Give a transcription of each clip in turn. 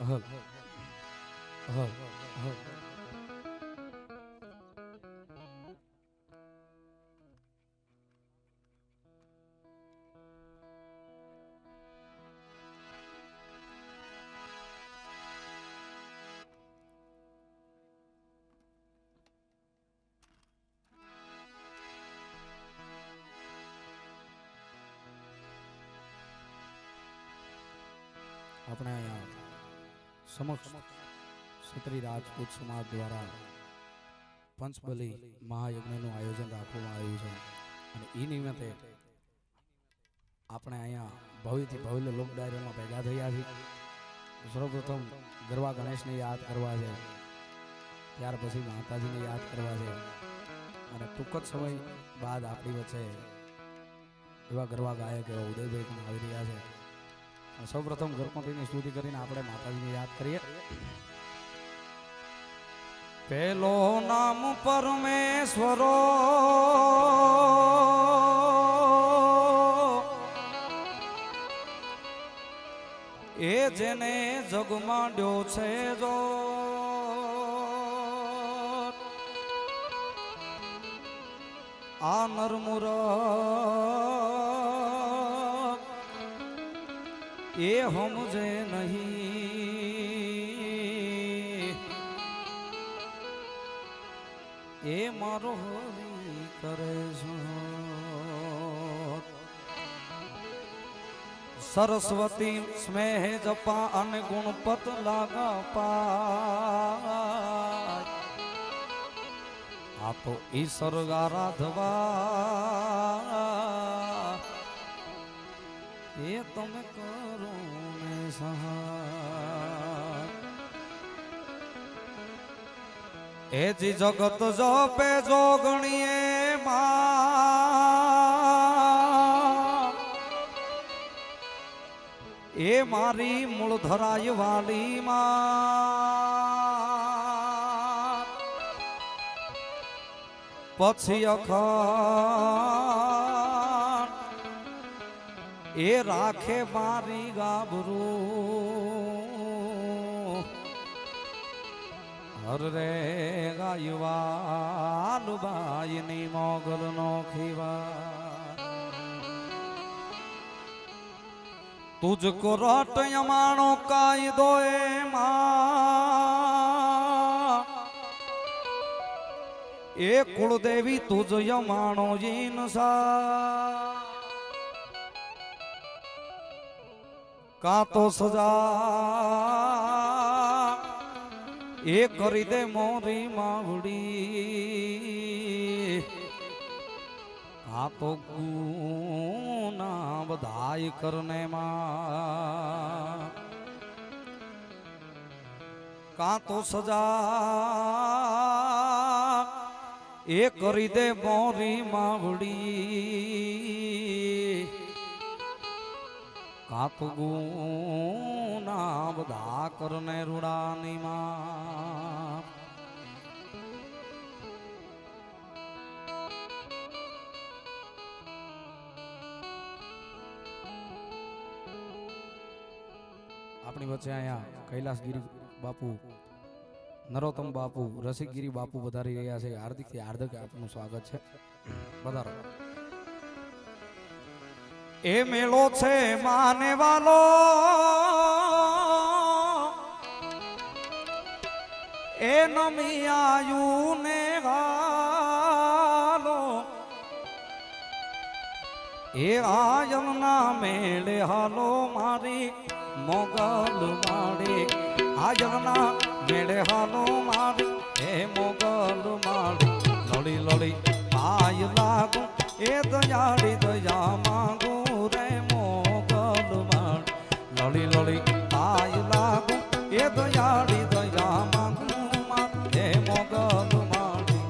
હલ હલ હલ આપણે અહીંયા સમક્ષ ક્ષત્રિય રાજપૂત સમાજ દ્વારા પંચબલી મહાયજ્ઞનું આયોજન રાખવામાં આવ્યું છે અને એ નિમિત્તે આપણે અહીંયા ભવ્યથી ભવ્ય લોક ડાયરામાં ભેગા થયા છીએ. સર્વપ્રથમ ગરવા ગણેશને યાદ કરવા છે, ત્યાર પછી માતાજીને યાદ કરવા છે અને ટૂંક જ સમય બાદ આપણી વચ્ચે એવા ગરવા ગાયક એવા ઉદયભાઈ પણ આવી રહ્યા છે. સૌપ્રથમ ગણપતિની સ્તુતિ કરીને આપણે માતાજીને યાદ કરીએ. પેલો નામ પરમેશ્વરો એ જેને જગમાંડ્યો છે જો આ નરમુર એ સમજે નહીં એ મારો હરી કરે છે. સરસ્વતી સ્મેહ જપા અને ગુણપત લાગા પાય આ તો ઈશ્વર આરાધવા એ તમે કરો ને સહાય. એ જી જગત જપે જોગણીએ માં એ મારી મૂળ ધરાય વાલી માં પછી અખંડ એ રાખે મારી ગાભરું હર રે ગાયવાલ બાયની મોગલ નો ખીવા તુજકો રટ યમાણો કાયદો એમાં એ કુળદેવી તુજ યમાણો જીનસા કા તો સજા એ કરી દે મોરી માવડી આ તો ગુના બધાય કરને માં કા તો સજા એ કરી દે મોરી માવડી કા તો ગુના બધા કરને રૂડાની માં. આપણી વચ્ચે અહીંયા કૈલાસગીરી બાપુ, નરોત્તમ બાપુ, રસિકગીરી બાપુ વધારી રહ્યા છે. હાર્દિકથી હાર્દિક આપનું સ્વાગત છે. વધારો. એ મેળો છે માને વાલો એ નમી આયુ ને ગાલો એ આયલ ના મેળે હાલો મારી મોગલ માડી આયલ ના મેળે હાલો મારી હે મોગલ માડી લડી લડી પાય લાગુ એ દયાળી દયા માંગુ રે મોગલ માડી લડી લડી પાય લાગુ એ દયાળી દયા માંગુ હે મોગલ માડી.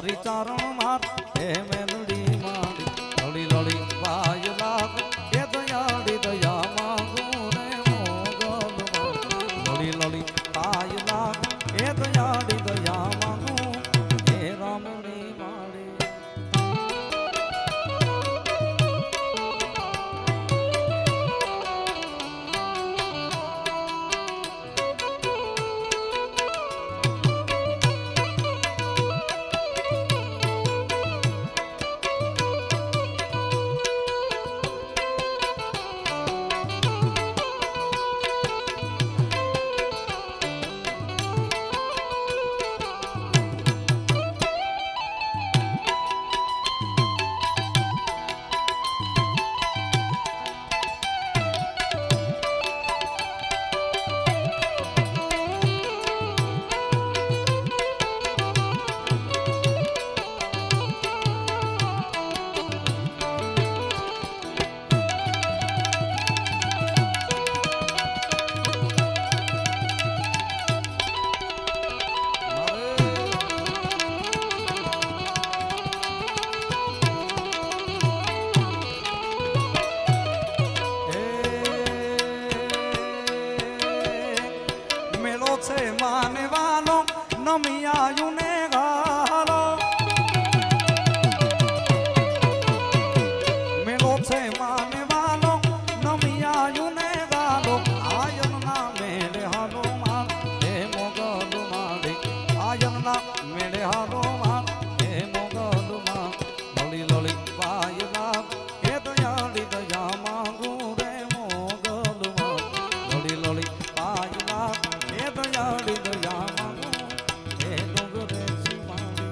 હરી ચારણ માર હે મેલડી મારી લોડી લોડી પાય લાગ એ દયાળી દયા માંગુ રે મોગલ લોડી લોડી પાય લાગ એ દયાળી દયા માંગુ હે રામની માળી માનવાનો નમિયાયું ને ગાલો મેલો છે માનવાનો નમિયાયું ને ગાલો આયન ના મેળે હાલો માર હે મોગલ મારે આયન ના મેળે હાલો માર હે મોગલ માર લોલી લોલી પાય લાગ હે દયાળી દયા માંગુ રે મોગલ માર લોલી લોલી પાય લાગ હે દયાળી દયા માંગુ હે ડોંગરે સીમાડી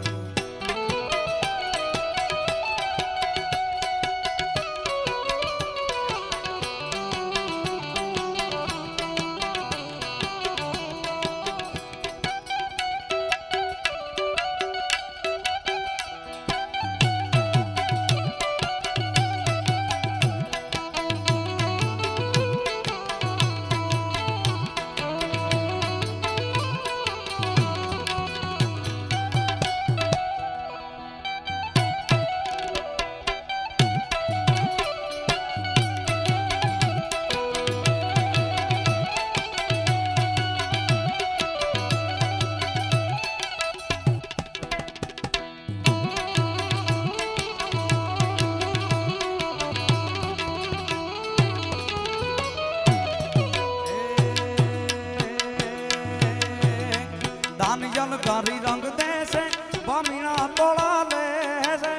દાન જલકારી રંગ દેશે બામીણા તોળા લેશે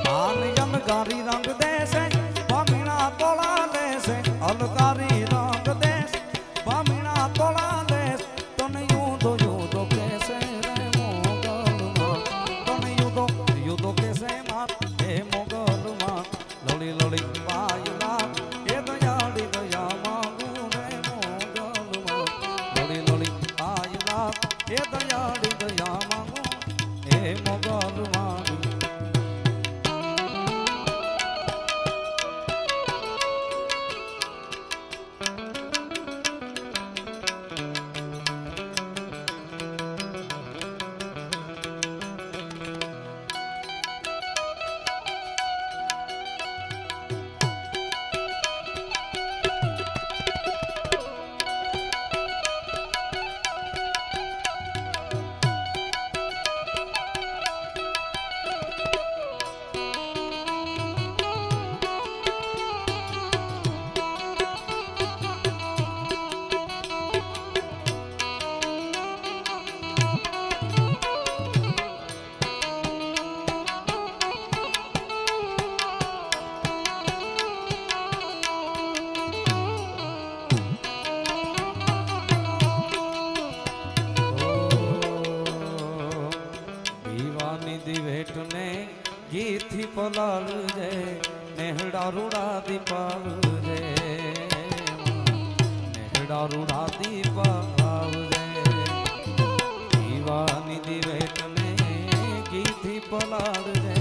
દાન જલકારી રંગ દેશે બામીણા તોળા લેશે અલકારી રંગ દેશે બામીણા તોળા લેશે તને યુદો કેસે રે મોગલ માં તને યુદો કેસે માર હે મોગલ માં લોલી લોલી પાય લાગ હે દયાળી દયા માંગુ રે હે દયાળી દયા માંગુ હે મોગલ મારી ગીથી પલાળજે નેહડા રૂડા દીપાવજે નેહડા રૂડા દીપાવજે દીવાની દિવેટને ગીથી પલાળજે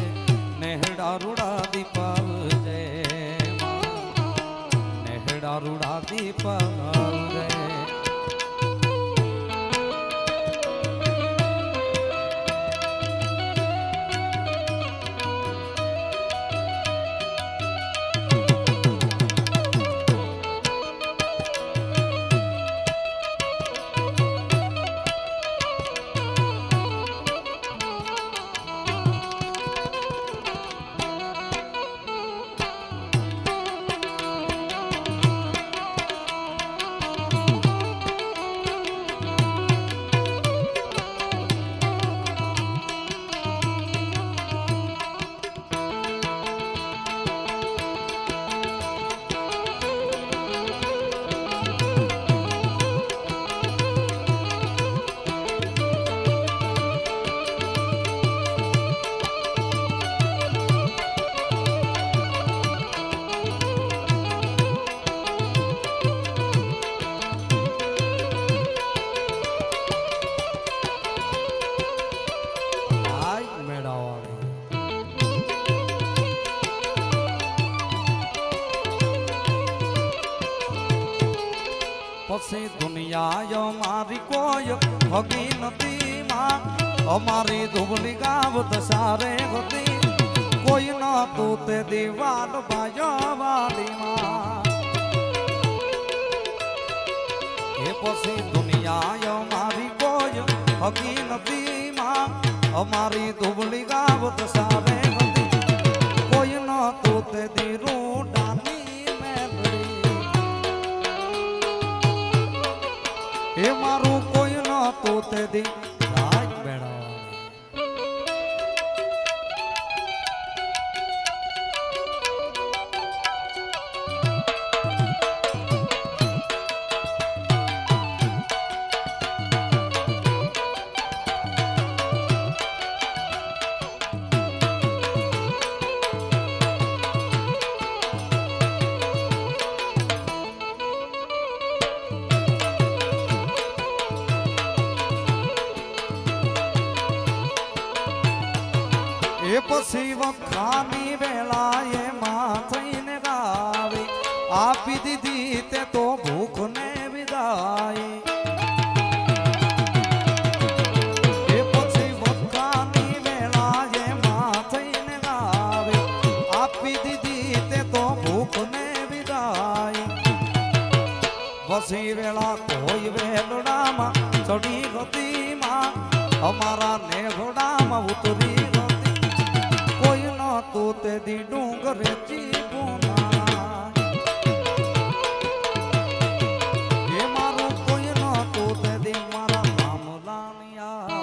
નેહડા રૂડા દીપાવજે નેહડા રૂડા દીપાવજે પછી દુનિયા મારી કોઈ હગી નથી માં અમારી ધુબલી ગાવ દસારે હતી કોઈ ન તું તે દીવાલ ભાયો વાલી માં એ પછી દુનિયા મારી કોઈ હગી નથી માં અમારી ધુબલી ગાવ દસારે હતી કોઈ ન તું તે દીરું એ મારું કોઈ ન તો તે દી રાજ બેડા એ પછી વખાની વેળાએ માં થઈને ગાવે આપી દીધી તે તો ભૂખ ને વિદાય એ પછી વખાની વેળાએ માં થઈને ગાવે આપી દીધી તે તો ભૂખ ને વિદાય પછી વેળા કોઈ વેલડામાં ચડી હતી માં અમારા ને ઘોડામાં ઉતરી તું તે દી ડુંગરે ચીપુના એ મારું કોઈ ન તું તે દી મારા રામલાનિયા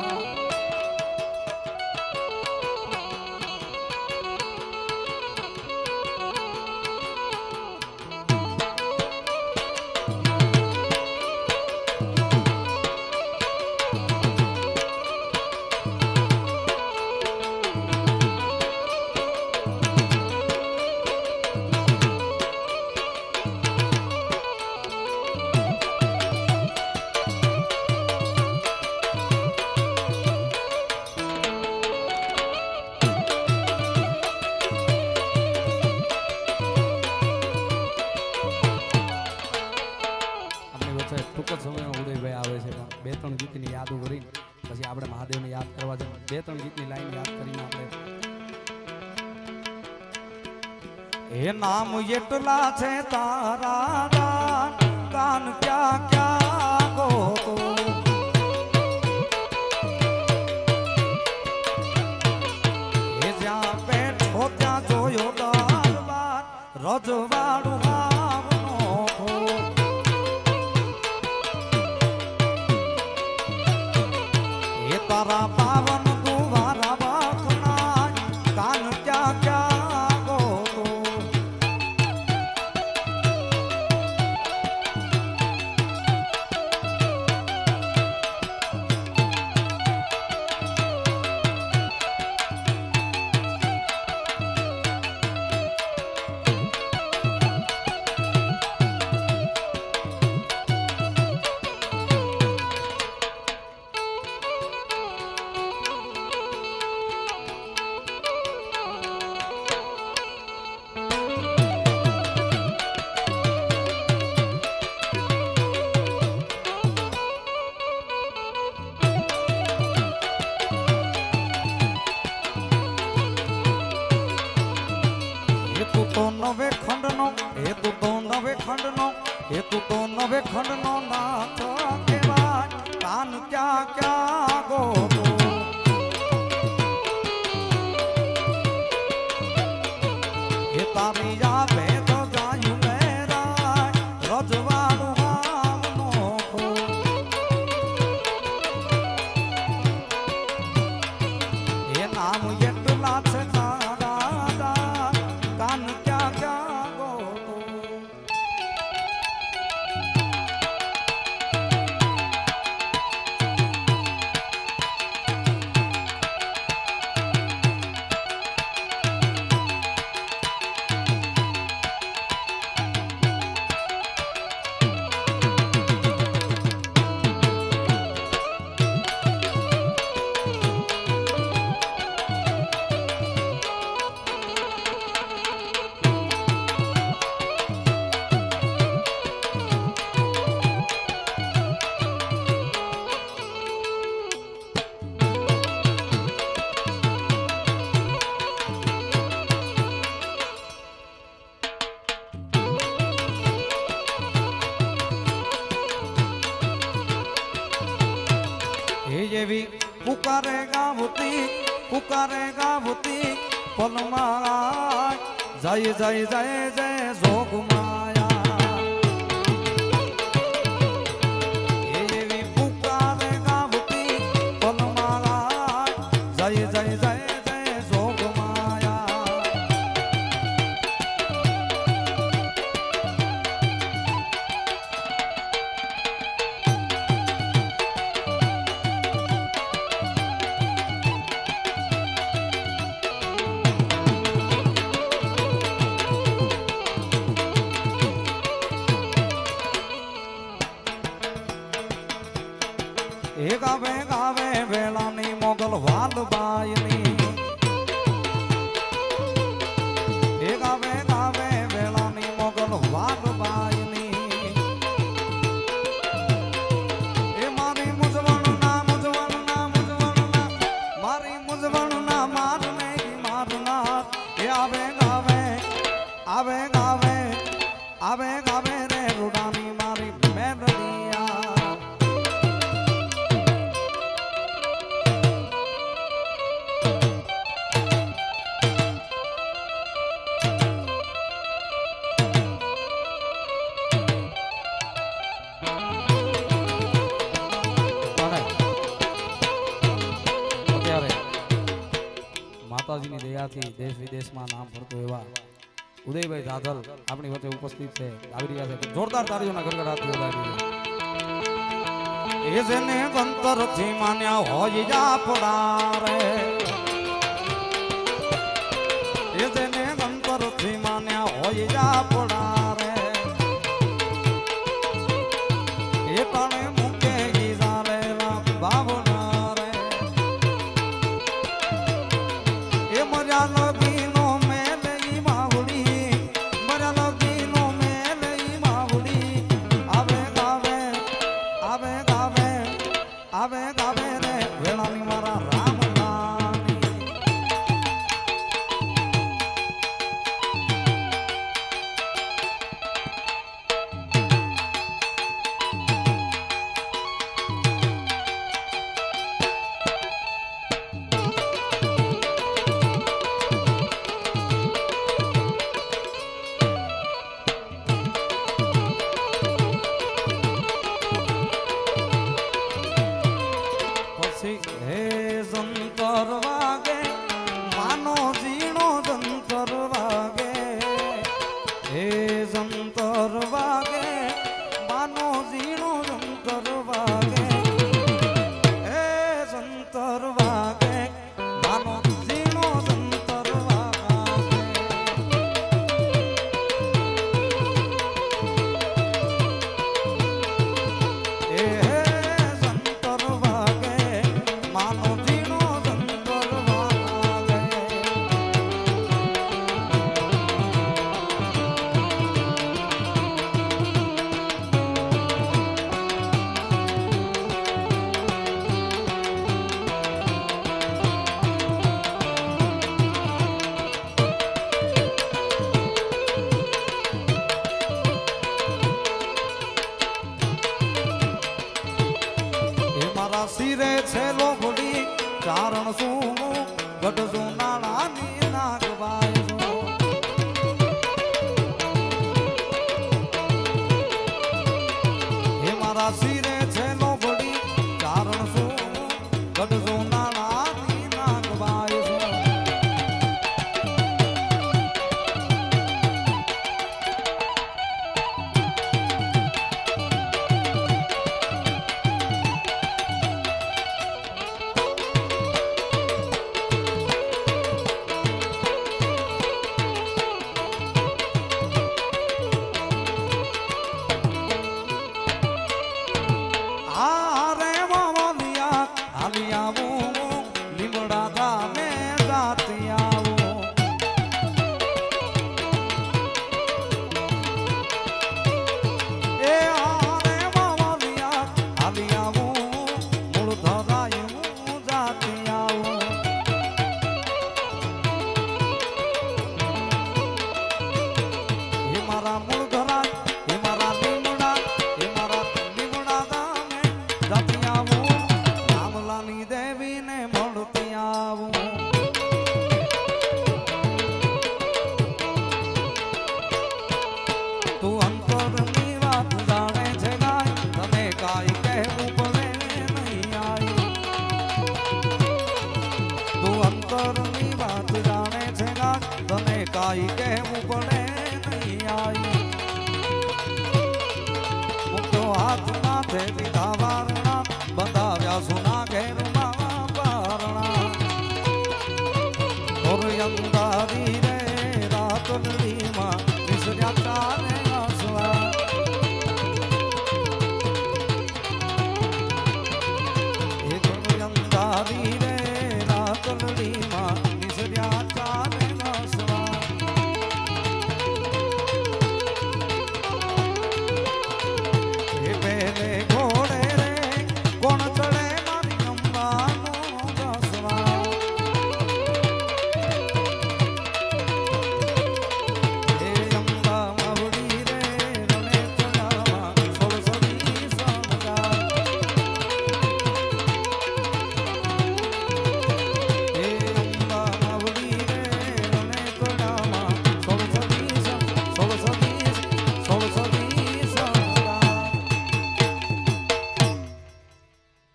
ટૂંક જ સમયમાં ઉદયભાઈ આવે છે પણ બે ત્રણ ગીતની યાદો કરીને પછી આપણે મહાદેવને યાદ કરવા છે બે ત્રણ ગીતની લાઈન યાદ કરીને આપણે એ નામ એટલા છે તારા દાન કાન ક્યાં ક્યાં ગો એ જ્યાં બેઠો ત્યાં જોયો દરબાર રજવાડું તારા પાવન દુવારા વખણાય કાન ક્યાં ક્યાં ગો નવે ખંડનો એ તું તો નવે ખંડનો એ તું તો નવે ખંડનો નાથ કહેવાય કાન ક્યાં ક્યાં ગો એ તારી આવે તો જાયું મેરાય રજવાડું આવનો એ નામ એટલા છે हे जेवी पुकारे गावती पलमा जय जय जय जय जोग माया हे जेवी पुकारे गावती पलमा जय जय जय जय जोग माया गावे गावे वेलानी मोगल वाल बायनी गावे गावे वेलानी मोगल वाल बायनी मारी मुजवणना मारी मुजवणना मारने की मारना आवे गावे आवे गावे आवे गावे रे रुडानी मारी मेलडिया માતાજીની દયાથી દેશ વિદેશમાં નામ પડતું એવા ઉદયભાઈ જાધલ આપણી વચ્ચે ઉપસ્થિત છે આવી રહ્યા છે જોરદાર તાળીઓના ગરગડાટથી વધારી એ જેને ગંતરથી માન્યા હોય જાફડા રે એ જેને ગંતરથી માન્યા હોય જાફડા રે એ તણે મૂકે ગીઝારેલા બાવના રે એ મર્યા લગીનો મેલઈ માવડી મર્યા લગીનો મેલઈ માવડી આવે ગાવે આવે ગાવે આવે ગાવે રે વેળાની મારા રામલાની હે જંતર વાગે માનો ઝીણો જંતર વાગે હે જંતર વાગે માનો ઝીણો જંતર વાગે હે જંતર વાગે માનો ઝીણો જંતર વાગે હે જંતર વાગે માનો ઝીણો જંતર વાગે એ મારા શિરે છે લોભડી ચારણ શું ગઢ નાણાની નાગબાઈ હે મારા શિરે છે લોભડી ચારણ શું ગઢ નાણાની નાગબાઈ આરે મામલિયા હાલી આવું લીમડા ધામે જાતી આવું એ આરે મામલિયા હાલી આવું મૂળ ધરાય હું જાતી આવું હે મારા મૂળ ધરાય હે મારા લીમડા હે મારા લીમડા ધામે જાતી આવું નામ અંતરની વાત જાણે છે ગાઢ તને કાઈ કહેવું પડે નહીં આઈ મુક્તો હાથ માથે લીધા વારણા બંધાવ્યા સોના ઘેરમાં પારણા અંધારી રે રાતડીમાં વિસર્યા ચાલે આસવા એક અંધારી રે રાતડીમાં વિસર્યા ચાલે આસવા એ પહેલે ઘોડે રે કોણ ચડે મારી અંબાનો દસવા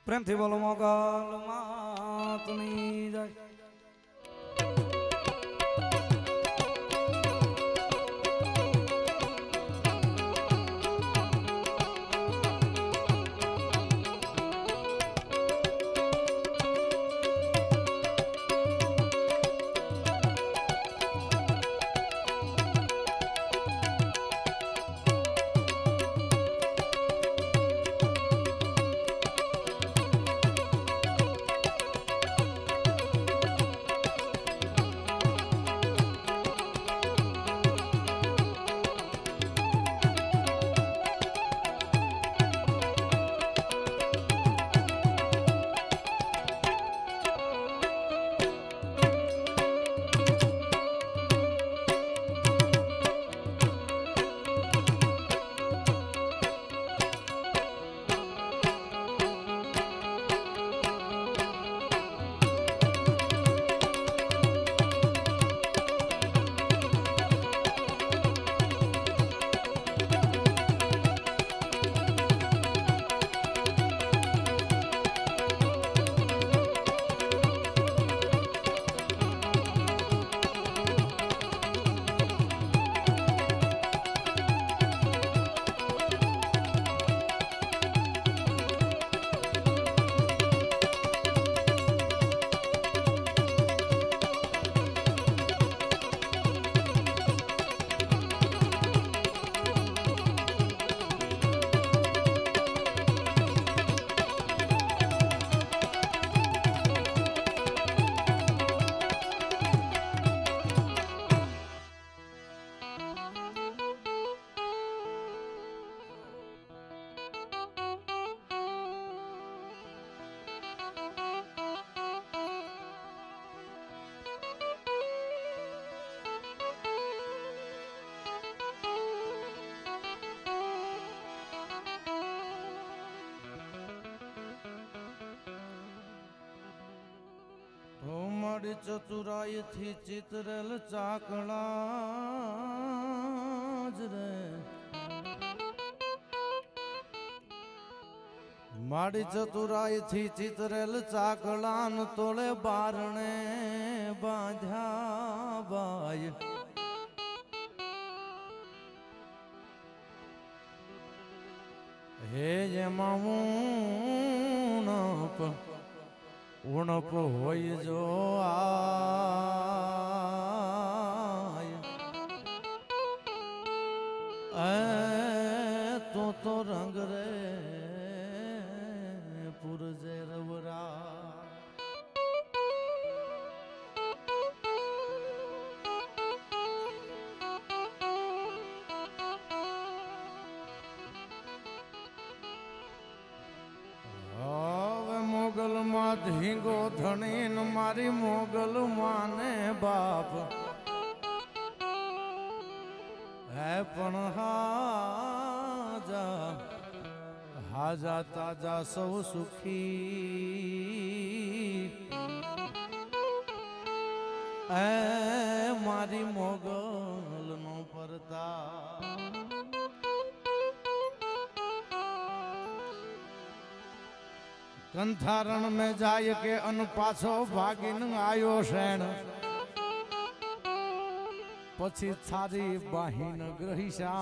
પ્રેમથી બોલો મોગલ માતની જય મારી ચતુરાઈ થી ચિતરેલ ચાકડા જ રે મારી ચતુરાઈ થી ચિતરેલ ચાકડા ન તોળે બારણે બાંધ્યા બાય હે એમાં ઉણપ હોય જો તો રંગ રે પુરજે રવરા મોગલ માં ધીંગો ધણીન મારી મોગલ માને બાપ હે પણ હાજા તાજા સૌ સુખી હે મારી મોગલ નો પરતા કંથારણ में જાય કે અન પાછો ભાગીને આયો શેણ પછી થારી બાહીન ગ્રહિશા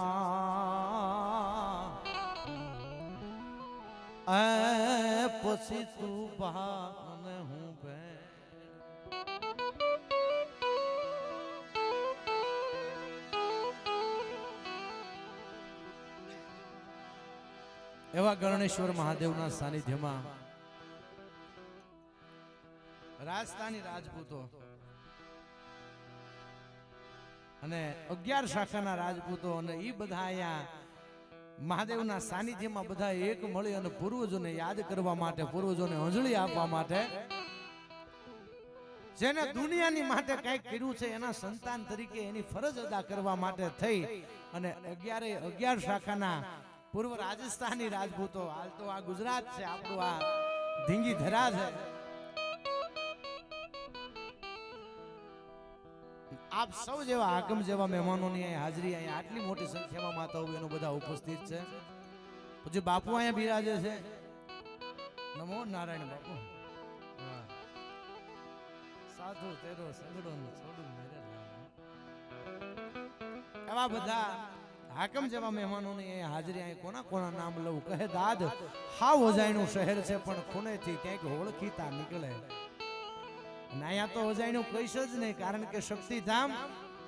પછી તું ભાગ અને હું બે એવા ગણેશ્વર મહાદેવના સાનિધ્યમાં રાજસ્થાની રાજપૂતો અને 11 શાખાના રાજપૂતો અને એ બધા અહીંયા મહાદેવના સાનિધ્યમાં બધા એક મળી અને પૂર્વજોને યાદ કરવા માટે, પૂર્વજોને અંજલિ આપવા માટે, જેને દુનિયાની માટે કંઈક કર્યું છે એના સંતાન તરીકે એની ફરજ અદા કરવા માટે થઈ અને 11 શાખાના પૂર્વ રાજસ્થાની રાજપૂતો, હાલ તો આ ગુજરાત છે, આપણું આ ધીંગી ધરા છે, આપ સૌ જેવા હાકમ જેવા મહેમાનોની હાજરી અહીંયા આટલી મોટી સંખ્યામાં માતાઓ બહેનો બધા ઉપસ્થિત છે. પછી બાપુ અહીંયા બિરાજે છે. નમો નારાયણ બાપુ. સાધુ તેરો સંગડો છોડું મેરે એવા બધા હાકમ જેવા મહેમાનોની અહીંયા હાજરી અહીં કોના કોના નામ લઉં કહે દાદ હાવ અજાયણું શહેર છે પણ ખૂણેથી ક્યાંક ઓળખીતા નીકળે. અને અહીંયા તો અજાયણું કહીશ જ નહીં, કારણ કે શક્તિધામ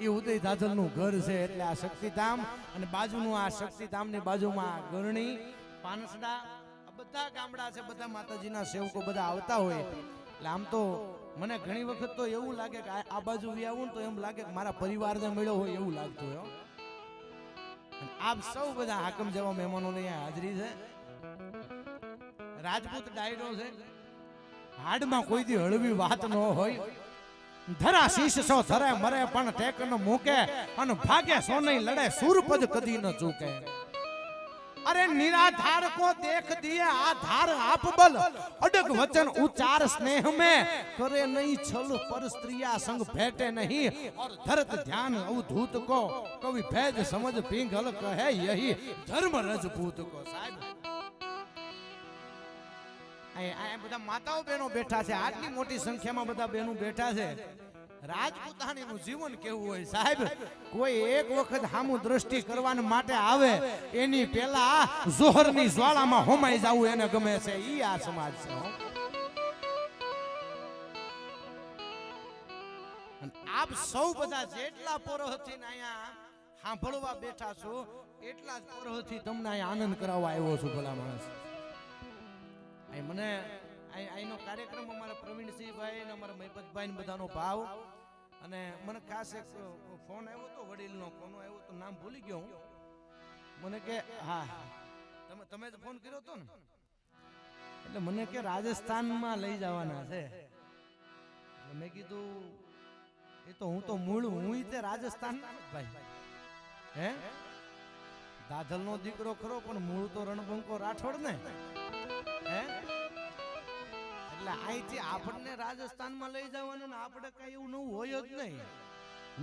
એ ઉદય ધાધલનું ઘર છે. એટલે આ શક્તિધામ અને બાજુનું આ શક્તિધામની બાજુમાં ગરણી, પાનસડા, આ બધા ગામડા છે, બધા માતાજીના સેવકો બધા આવતા હોય. એટલે આમ તો મને ઘણી વખત તો એવું લાગે કે આ બાજુ આવું ને તો એમ લાગે કે મારા પરિવારને મળ્યો હોય એવું લાગતું હોય. આપ સૌ બધા હાકમ જેવા મહેમાનોની અહીંયા હાજરી છે. રાજપૂત ડાયરો છે, હાડમાં કોઈ દી હળવી વાત ન હોય. ધરા શીશ સો ધરે મરે પણ ટેક ન મૂકે અને ભાગે સોનઈ લડે સુરપદ કદી ન ચૂકે. અરે નિરાધાર કો દેખ દિए आधार आप बल अडग वचन उच्चार स्नेह में करे नहीं छल पर स्त्रिया संग भेटे नहीं और धरत ध्यान अवधूत को कवि भेद समझ पिंगल कहे यही धर्म रजपूत को. साहब આ બધા માતાઓ બહેનો બેઠા છે, આટલી મોટી સંખ્યામાં બધા બહેનો બેઠા છે. રાજપૂતાણીનું જીવન કેવું હોય સાહેબ, કોઈ એક વખત સામું દ્રષ્ટિ કરવા માટે આવે એની પહેલા જોહરની જ્વાળામાં હોમાઈ જવું એને ગમે છે. ઈ આ સમાજ છે. આપ સૌ બધા જેટલા પરોહથી અહીંયા સાંભળવા બેઠા છો એટલા જ પરોહથી તમને અહીંયા આનંદ કરાવવા આવ્યો છું. ભલા માણસ, મને આઈનો કાર્યક્રમ અમારા પ્રવીણસિંહભાઈ અને અમારા મહિપતભાઈ ને બધાનો ભાવ, અને મને ખાસ એક ફોન આવ્યો હતો વડીલનો, કોનો આવ્યો તો નામ ભૂલી ગયો હું. મને કે હા તમે જ ફોન કર્યો હતો ને, એટલે મને કે રાજસ્થાનમાં લઈ જવાના છે. મેં કીધું એ તો હું તો મૂળ હું તે રાજસ્થાન ભાઈ હે દાધલનો દીકરો ખરો પણ મૂળ તો રણબંકો રાઠોડ ને. એટલે અહીંથી આપણને રાજસ્થાનમાં લઈ જવાનું ને આપણે કઈ એવું નવું હોય જ નહીં.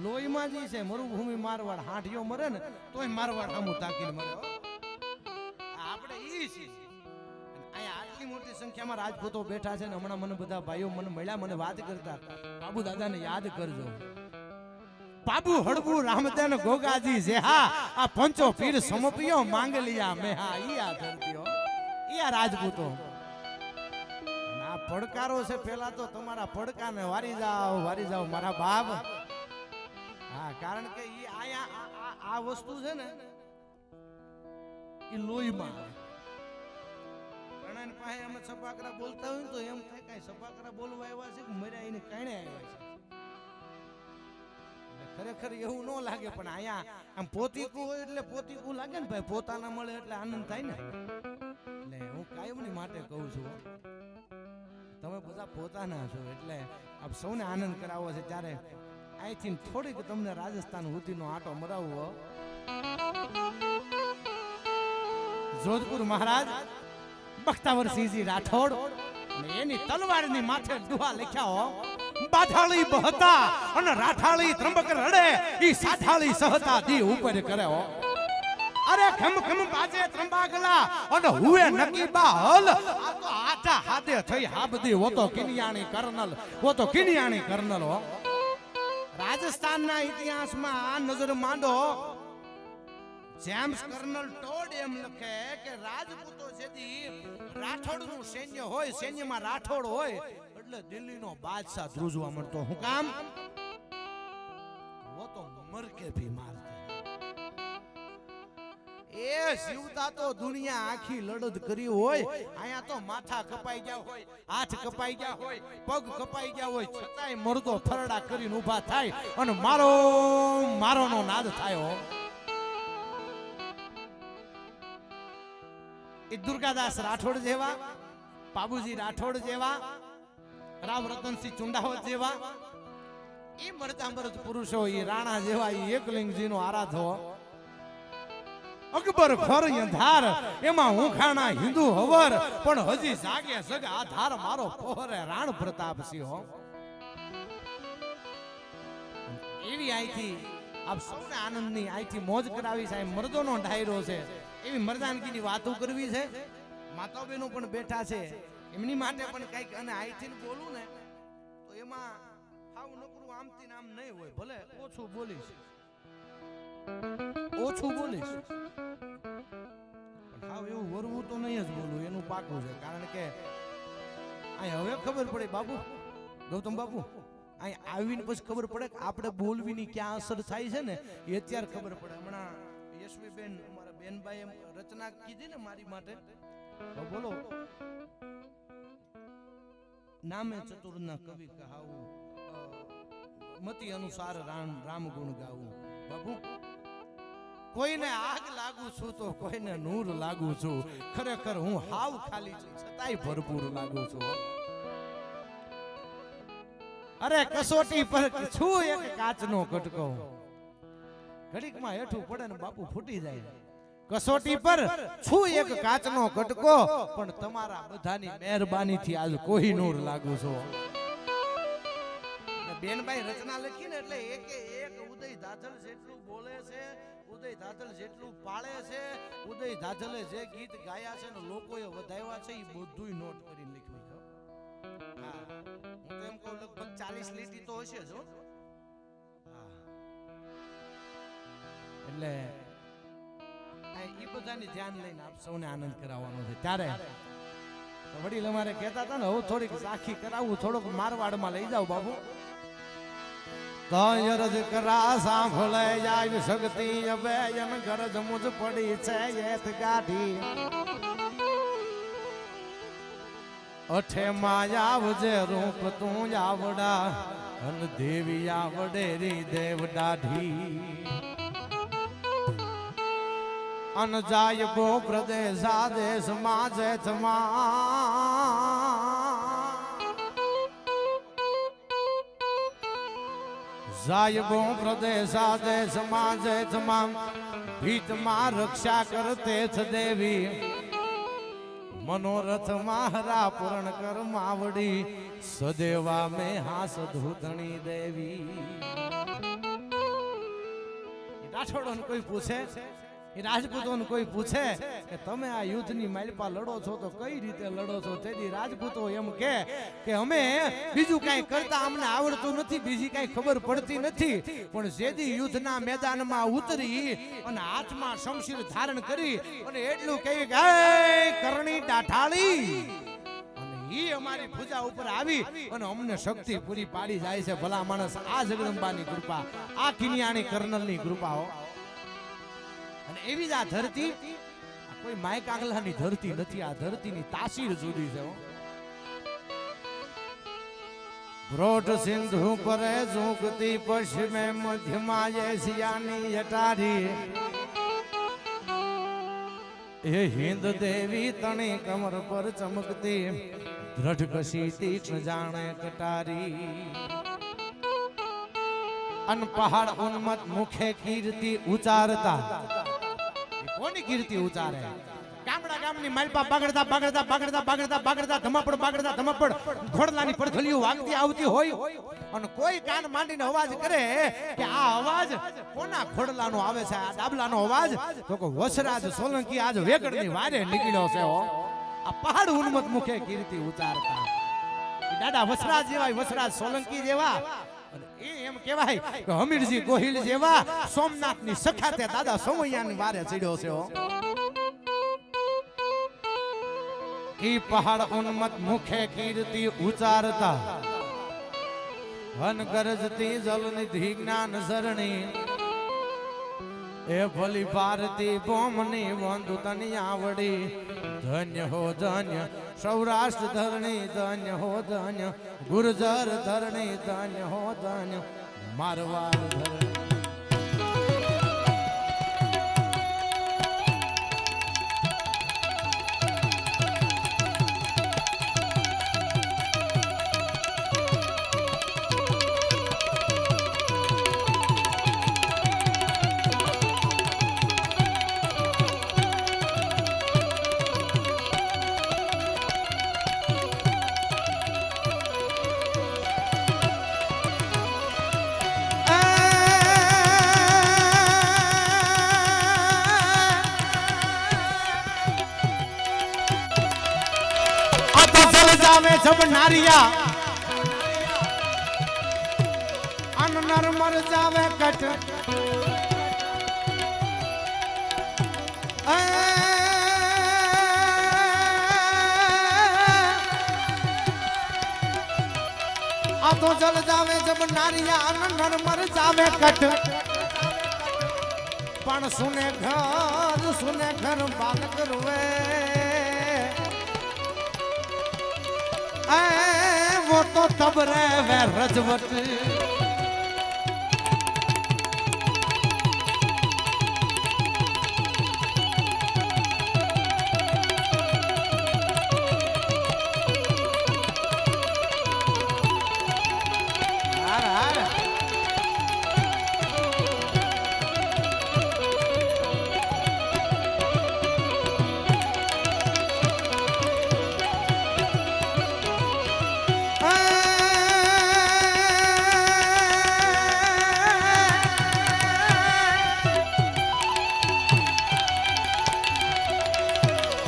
લોહીમાં જ છે મરુભૂમિ મારવાડ, હાંઠિયો મરે ને તોય મારવાડ સામું તાકીને મરે. આપણે ઈ છીએ. અહીંયા આટલી મોટી સંખ્યામાં રાજપૂતો બેઠા છે ને હમણાં મને બધા ભાઈઓ મને મળ્યા, મને વાત કરતા બાબુ દાદાને યાદ કરજો. બાબુ હળબુ રામદેન ગોગાજી છે હા આ પંચો પીર સમપિયો માંગલિયા મે હા ઈ આ ધરતીઓ ઈ આ રાજપૂતો. આ પડકારો છે, પેલા તો તમારા પડકાને વારી જાઓ મારા બાપ. હા, કારણ કે ઈ આયા આ વસ્તુ છે ને ઈ લોહીમાં. ઘણા પાસે અમે સપાકરા બોલતા હોય તો એમ થાય કઈ સપાકરા બોલવા આવ્યા છે કે મર્યા એને કાણે આવ્યા છે. ખરેખર એવું ન લાગે, પણ અહીંયા આમ પોતીકું હોય એટલે પોતીકું લાગે ને ભાઈ, પોતાના મળે એટલે આનંદ થાય ને. એટલે હું કાયમની માટે કહું છું તમે બધા પોતાના છો એટલે આપ સૌને આનંદ કરાવો છે. ત્યારે અહીંથી થોડીક તમને રાજસ્થાન સુધીનો આટો મરાવવો. જોધપુર મહારાજ બખ્તાવરસિંહજી રાઠોડ એની તલવારની માથે દુહા લખ્યા હો. બાથાળી બહતા અને રાઠાળી ત્રંબક રડે ઈ સાઠાળી સહતા દી ઉપર કરે હો. અરે ખમ ખમ બાજે ત્રંબાગલા અને હુએ નકીબા હલ. આ તો આ આટા હાથે થઈ હા બધી વો તો કિનિયાણી કર્નલ હો રાજસ્થાનના ઇતિહાસમાં નજર માંડો જેમ્સ કર્નલ ટોડ એમ લખે કે રાજપૂતો જેથી રાઠોડનું સૈન્ય હોય સૈન્યમાં રાઠોડ હોય એટલે દિલ્હીનો બાદશાહ ધ્રુજવા મળતો હું કામ વો તો મર કે ભી મારતે એ જીવતા તો દુનિયા આખી લડત કરી હોય આયા તો માથા કપાઈ ગયા હોય હાથ કપાઈ ગયા હોય પગ કપાઈ ગયા હોય છતાંય મરદો ફરડા કરીને ઊભા થાય અને મારો મારોનો નાદ થાય હો એ દુર્ગાદાસ રાઠોડ જેવા બાબુજી રાઠોડ જેવા રાવ રતનસિંહ ચુંડાવત જેવા એ મરતા મરદ પુરુષો એ રાણા જેવા એ એકલિંગજી નો આરાધો અકબર ખોર ધાર એમાં હું ખાણા હિન્દુ હવર પણ હજી જાગે સગ આધાર મારો પોહરે રાણ પ્રતાપ સિંહ એવી આઈથી આપ સૌને આનંદની આઈથી મોજ કરાવી છે મર્દોનો ડાયરો છે એવી મર્દાનગીની વાતો કરવી છે માતાઓ બહેનો પણ બેઠા છે એમની માટે પણ કઈક અને આઈથી બોલું ને તો એમાં હાવ નકરું આમથી આમ નહીં હોય ભલે ઓછું બોલીશ પણ હાવ એવું વરવું તો નહીં જ બોલું એનું પાકું છે કારણ કે અહીં હવે ખબર પડે બાબુ ગૌતમ બાબુ અહીં આવીને પછી ખબર પડે કે આપણે બોલવીની ક્યાં અસર થાય છે ને એ અત્યારે ખબર પડે હમણાં યશવી બેન અમારા બેનભાઈ એમ રચના કીધી ને મારી માટે બોલો નામે ચતુરના કવિ કહાવું મતિ અનુસાર રામ ગુણ ગાવું બાબુ કોઈને આગ લાગુ છું તો કોઈને નૂર લાગુ છું ખરેખર હું હાવ ખાલી છું છતાંય ભરપૂર લાગુ છું અરે કસોટી પર છું એક કાચનો કટકો ઘડીકમાં હેઠું પડે ને બાપુ ફૂટી જાય કસોટી પર છું એક કાચનો કટકો પણ તમારા બધાની મહેરબાનીથી આજ કોહિનૂર લાગુ છું બેનભાઈ રચના લખી ને એટલે એક ઉદય ધાધલ જેટલું બોલે છે ઉદય ધાધલ જેટલું પાળે છે ઉદય ધાધલે જે ગીત ગાયા છે ને લોકોએ વધાવ્યા છે એ બધું નોટ કરીને લખ્યું છે હા હું તો એમ કહું લગભગ 40 લીટી તો હશે જ હા એટલે એ બધાની ધ્યાન લઈને આપ સૌને આનંદ કરાવવાનો છે ત્યારે વડીલ અમારે કહેતા હતા ને હવે થોડીક સાખી કરાવું થોડોક મારવાડમાં લઈ જાવ બાબુ તયરજ કરા સાંભળે જાય શક્તિ અબેયન ગરજ મુજ પડી છે એત ગાઢી અઠે માયાવજે રૂપ તું આવડા અન દેવી આવડે રી દેવ દાઢી અન જાય બો પ્રદેશ આદેશ માજે થમા સાયબો પ્રદેશા દેશ માજે તમામ ભીતમાં રક્ષા કરતે છ દેવી મનોરથ માહરા પૂર્ણ કર માવડી સદેવા મે હાસ ધૂતણી દેવી રાઠોડોને કોઈ પૂછે એ રાજપૂતોને કોઈ પૂછે કે તમે આ યુદ્ધની માલપા લડો છો તો કઈ રીતે લડો છો તેથી રાજપૂતો એમ કે અમે બીજું કઈ કરતા અમને આવડતું નથી બીજી કઈ ખબર પડતી નથી પણ જેદી યુદ્ધના મેદાનમાં ઉતરી અને હાથમાં શમશીર ધારણ કરી અને એટલું કહી કે કરણી ડાઠાળી અને ઈ અમારી ભુજા ઉપર આવી અને અમને શક્તિ પૂરી પાડી જાય છે ભલા માણસ આ જગદંબાની કૃપા આ કિનિયાણી કર્નલની કૃપા હો અને એવી જ આ ધરતી કોઈ માય કાગલાની ધરતી નથી આ ધરતીની તાસીર જુદી છે બ્રોઢ સિંધુ પરે ઝૂકતી પશ્ચિમે મધ્યમાં એશિયાની અટારી એ હિન્દ દેવી તણી કમર પર ચમકતી દ્રઢ કશી તીક્ષ્ણ જાણે કટારી અન પહાડ ઉન્મત મુખે કીર્તિ ઉચારતા કોની કીર્તિ ઉચારે ગામડા ગામની માલપા બાગડતા બાગડતા બાગડતા બાગડતા બાગડતા ધમાપડ ઘોડલાની પડખલીઓ વાગતી આવતી હોય અને કોઈ કાન માંડીને અવાજ કરે કે આ અવાજ કોના ઘોડલાનો આવે છે આ ડાબલાનો અવાજ તો કે વસરાજ સોલંકી આજ વેગડની વારે નીકળ્યો છે હો આ પહાડ ઉન્મત મુખે કીર્તિ ઉચારતા ઈ દાદા વસરાજ જેવા વસરાજ સોલંકી જેવા અને એ એમ કહેવાય કે હમીરજી ગોહિલ જેવા સોમનાથની સખાતે દાદા સોમૈયાની વારે ચડ્યો છે હો. ઈ પહાડ ઉન્મત મુખે કીર્તિ ઉચારતા હન ગરજતી જલનિધિ જ્ઞાન સરણી એ ભલી ભારતી બોમની વંદુ તની આવડી ધન્ય હો ધન્ય સૌરાષ્ટ્ર ધરણી ધન્ય હો ધન્ય ગુર્જર ધરણી ધન્ય હો ધન્ય મારવાડ ધરણી. જાવે જબ નારિયા અન નર મર જાવે કટ આ તો જલ જાવે જબ નારિયા અન નર મર જાવે કટ પણ સુને ઘર બાલક રૂવે वो तो तब रे वे रजवट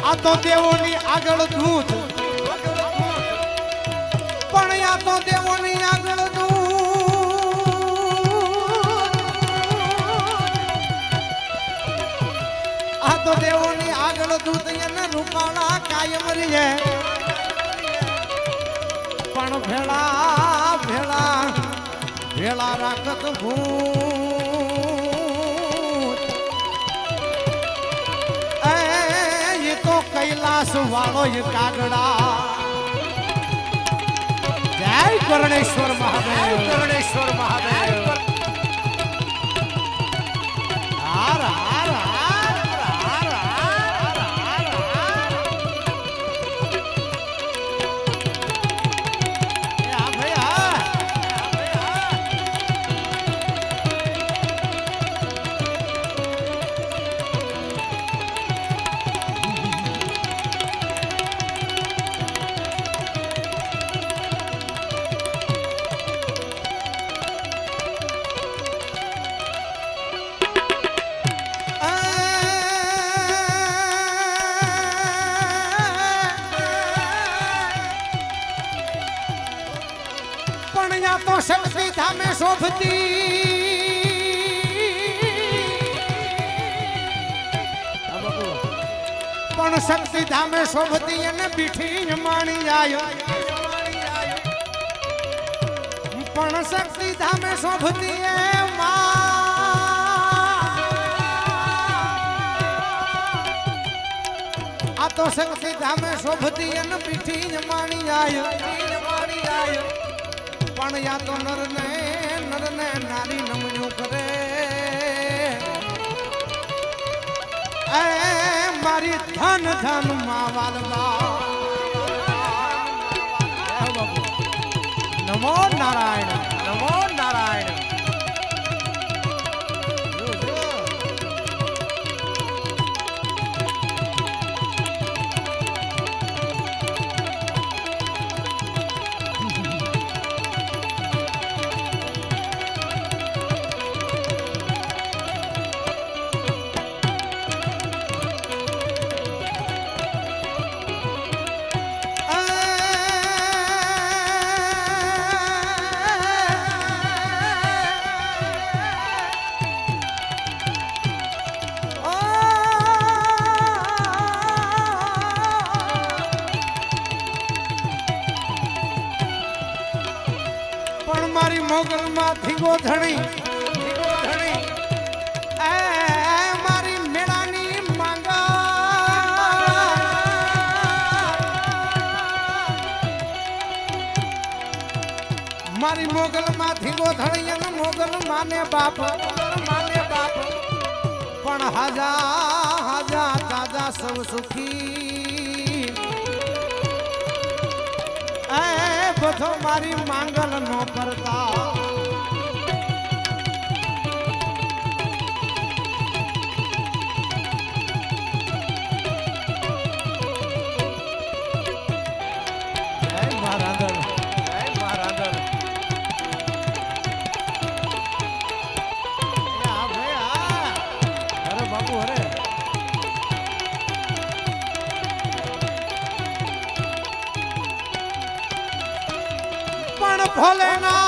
આ તો દેવોની આગળ દૂધ પણ આ તો દેવોની આગળ દૂધ આ તો દેવોની આગળ દૂધ એને રૂપાળા કાયમ રીએ પણ ભેળા ભેળા ભેળા રાખત ભૂત તો કૈલાસ વાળો કાગડા. જય કરણેશ્વર મહાદેવ, કરણેશ્વર મહાદેવ. હાર હાર હાર હાર હાર આ ભાઈ હા. તો શક્તિ ધામે શોભતી પણ શક્તિ ધામે શોભતી અને બીઠી માણી જાય પણ શક્તિ ધામે શોભતી આ તો શક્તિ ધામે શોભતી અને બીઠી માણી જાય પણ યા તો નરને નારી નમણ્યું કરે એ મારી ધન ધન માં વાલવા. નમો નારાયણ, નમો નારાયણ. પણ મારી મોગલમાં ધીગો ધણી એ મારી મેળાની માંગા મારી મોગલમાં ધીગો ધણી અને મોગલ માને બાપ પણ હાજા તાજા સૌ સુખી એ બધો મારી માંગલ નો કરતા પણ ભોલેનાથ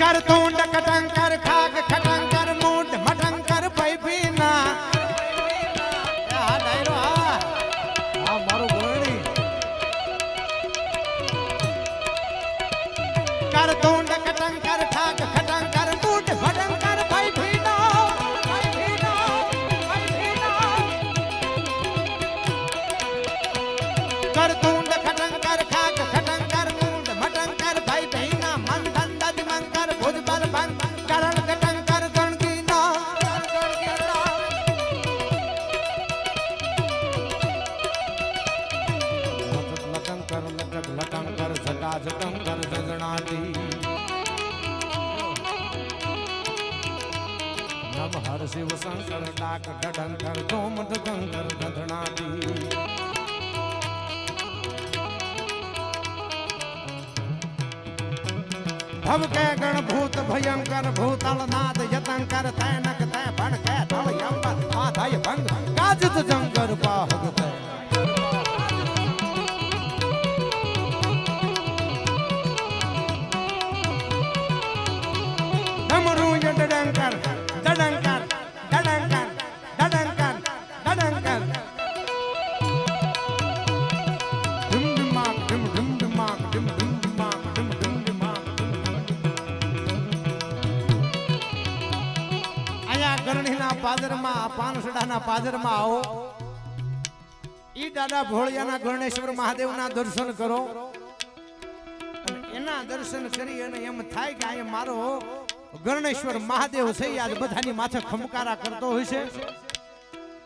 કર તુંડ કટંકર ખાગ ખટંકર મૂડ મટંકર પૈપીના આ ડાયરો આ મારું ગોળણી કર તુંડ કટંકર ખાગ ખટંકર મૂડ મટંકર પૈપીના કર તુંડ ખટંકર ખાગ ખટંકર મૂડ મટંકર ભાઈ ભીના મન ધંધા દિમંકર ભુજ બલ ભંગ કરણ કટંકર ગણગીના લટંકર લટક લટંકર જટા જટંકર જજણાતી નમ હર શિવ શંકર ડાક ડડંકર ધોમ ડંકર દધણાતી ભવ કે ગણભૂત ભયંકર ભૂતળ નાદ યતંકર તૈનક તૈ ભણ કે ધવ યંબર આધય ભંગ કાજત જંગર પાહગ તૈ ડમરુ ડડંકર ડડંકર ડડંકર ડડંકર ડડંકર ઢમ ઢમાક ઢમ ઢમ ઢમાક ઢમ ઢમ ઢમાક ઢમ ઢમ ઢમાક આયા ગરણીના પાદરમાં પાનસડાના પાદરમાં આવો ઈ દાદા ભોળિયાના ગણેશ્વર મહાદેવના દર્શન કરો અને એના દર્શન કરી અને એમ થાય કે આ મારો ગણેશ્વર મહાદેવ છે આજ બધાની માથે ખમકારા કરતો હોય છે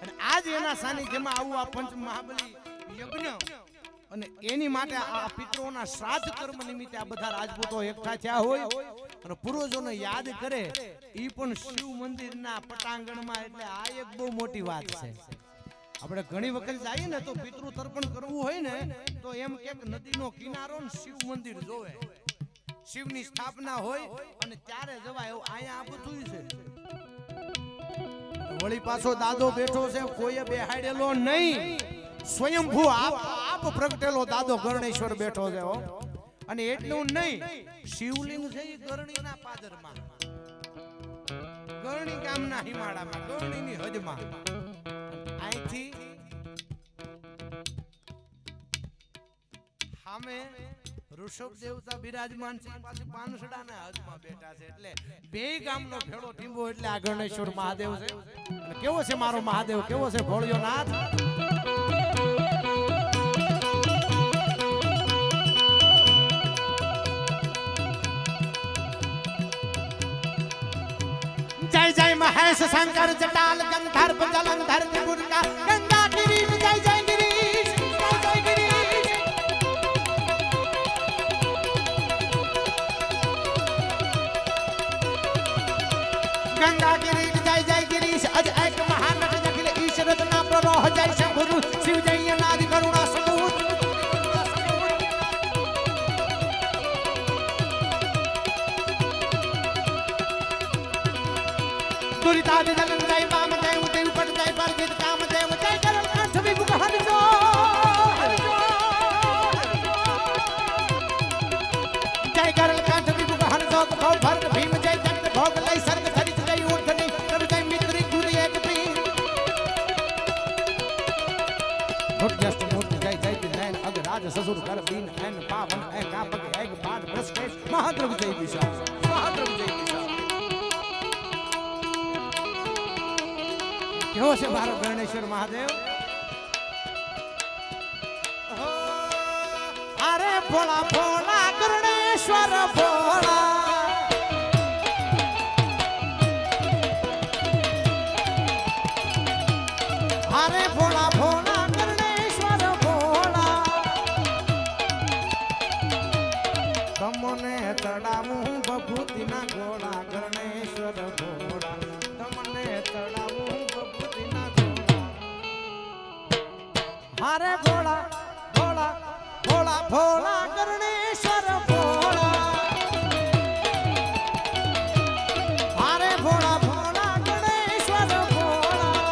અને આજ એના સાનિધ્યમાં આવું આ પંચ મહાબલી યજ્ઞ અને એની માટે આ પિતૃઓના શ્રાદ્ધ કર્મ નિમિત્તે આ બધા રાજપૂતો એકઠા થયા હોય અને પૂર્વજોને યાદ કરે ઈ પણ શિવ મંદિરના પટાંગણમાં એટલે આ એક બહુ મોટી વાત છે આપણે ઘણી વખત જઈએ ને તો પિતૃ તર્પણ કરવું હોય ને તો એમ કે નદીનો કિનારો ને શિવ મંદિર જોવે શિવની સ્થાપના હોય અને ત્યારે જવાય એવું અહીંયા આ બધું છે વળી પાછો દાદો બેઠો છે કોઈએ બેહાડેલો નહીં સ્વયંભૂ આપ પ્રગટેલો દાદો ગણેશ્વર બેઠો છે હો અને એટલું નહીં શિવલિંગ છે ઈ ગરણીના પાદરમાં ગરણી ગામના હિમાળામાં ગરણીની હદમાં અહીંથી સામે ઋષભ દેવતા બિરાજમાન છે પાછી પાનસડાના હદમાં બેઠા છે એટલે બે ગામનો ભેળો ટીંબો એટલે આ ગણેશ્વર મહાદેવ છે અને કેવો છે મારો મહાદેવ કેવો છે ભોળિયો નાથ जय जय महेश शंकर जटाल गंधर्व जलंधर त्रिपुरका गंगा गिरीश जय जय गिरीश जय जय गिरीश गंगा गिरीश जय जय गिरीश अज एक महानट जखिल ईश्वर रत्ना प्ररोह जय शंभुरु शिव जय नादि करुणा समूह दुरितादि जलन जय वाम जय उदय उपट जय परजित काम जय जय નોટજસ્ટ મૂર્તિ જય જયતી નયન અગરાજ સસુર કર બીન એન પાવન એ કાપક એક બાદ બ્રસ્કેશ મહાદ્રવ જય દિશા મહાદ્રવ જય દિશા કેવો છે મારો ગણેશ્વર મહાદેવ અરે ભોળા ભોળા ગણેશ્વર ભોળા અરે ભોળા ભોળા ગણેશ્વર ભોળા તમને તડાવું બભૂતિના ગોળા ગણેશ્વર ભોળા તમને તડાવું બભૂતિના ગોળા અરે ભોળા ભોળા ભોળા ભોળા ગણેશ્વર ભોળા અરે ભોળા ભોળા ગણેશ્વર ભોળા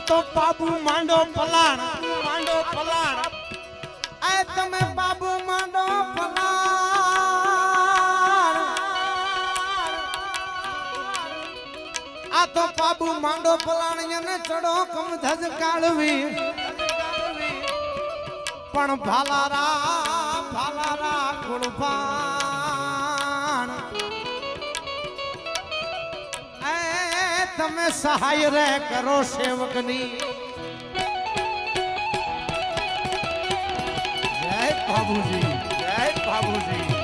તો બાબુ માંડો પલાણ આ તમે બાબુ માંડો પલાણ આ તો બાબુ માંડો પલાણ એને ચડો કમ ધજ કાળવી પણ ભાલારા ગુણપાણ તમે સહાય રે કરો સેવકની જય બાબુજી જય બાબુજી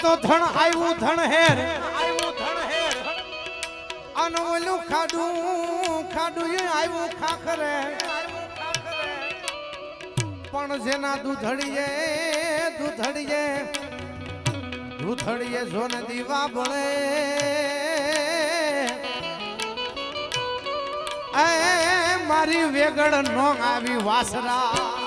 તો ધણ આવ્યું ધણ હેર અને ઓલું ખાડું આવ્યું ખાખરે પણ જેના દૂધડીએ જોન દીવા બળે એ મારી વેગડ નો આવી વાસરા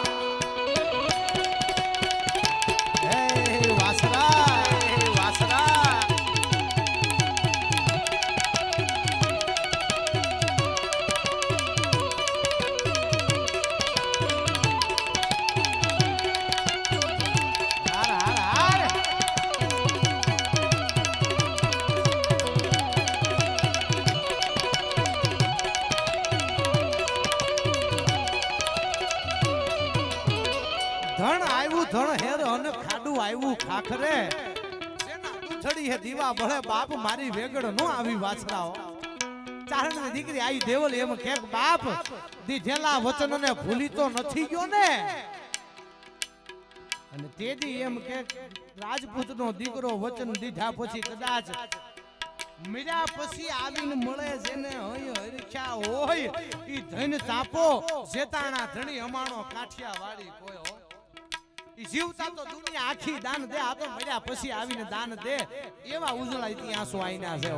ધણ આવ્યું ધણ હેર અને ખાડું આવ્યું ખાખરે જેના દૂધડી હે દીવા ભળે બાપ મારી વેગડ નો આવી વાછરાઓ ચારણ ની દીકરી આવી દેવલ એમ કે બાપ દીધેલા વચન ને ભૂલી તો નથી ગયો ને અને તેદી એમ કે રાજપૂત નો દીકરો વચન દીધા પછી કદાચ મીરા પછી આવીને મળે જેને હોય હરખ્યા હોય ઈ ધન તાપો જેતાણા ધણી અમાણો કાઠિયા વાળી કોઈ હોય ઈ જીવતા તો દુનિયા આખી દાન દે આ તો મળ્યા પછી આવીને દાન દે એવા ઉજળા ઇતિહાસો આઈના છે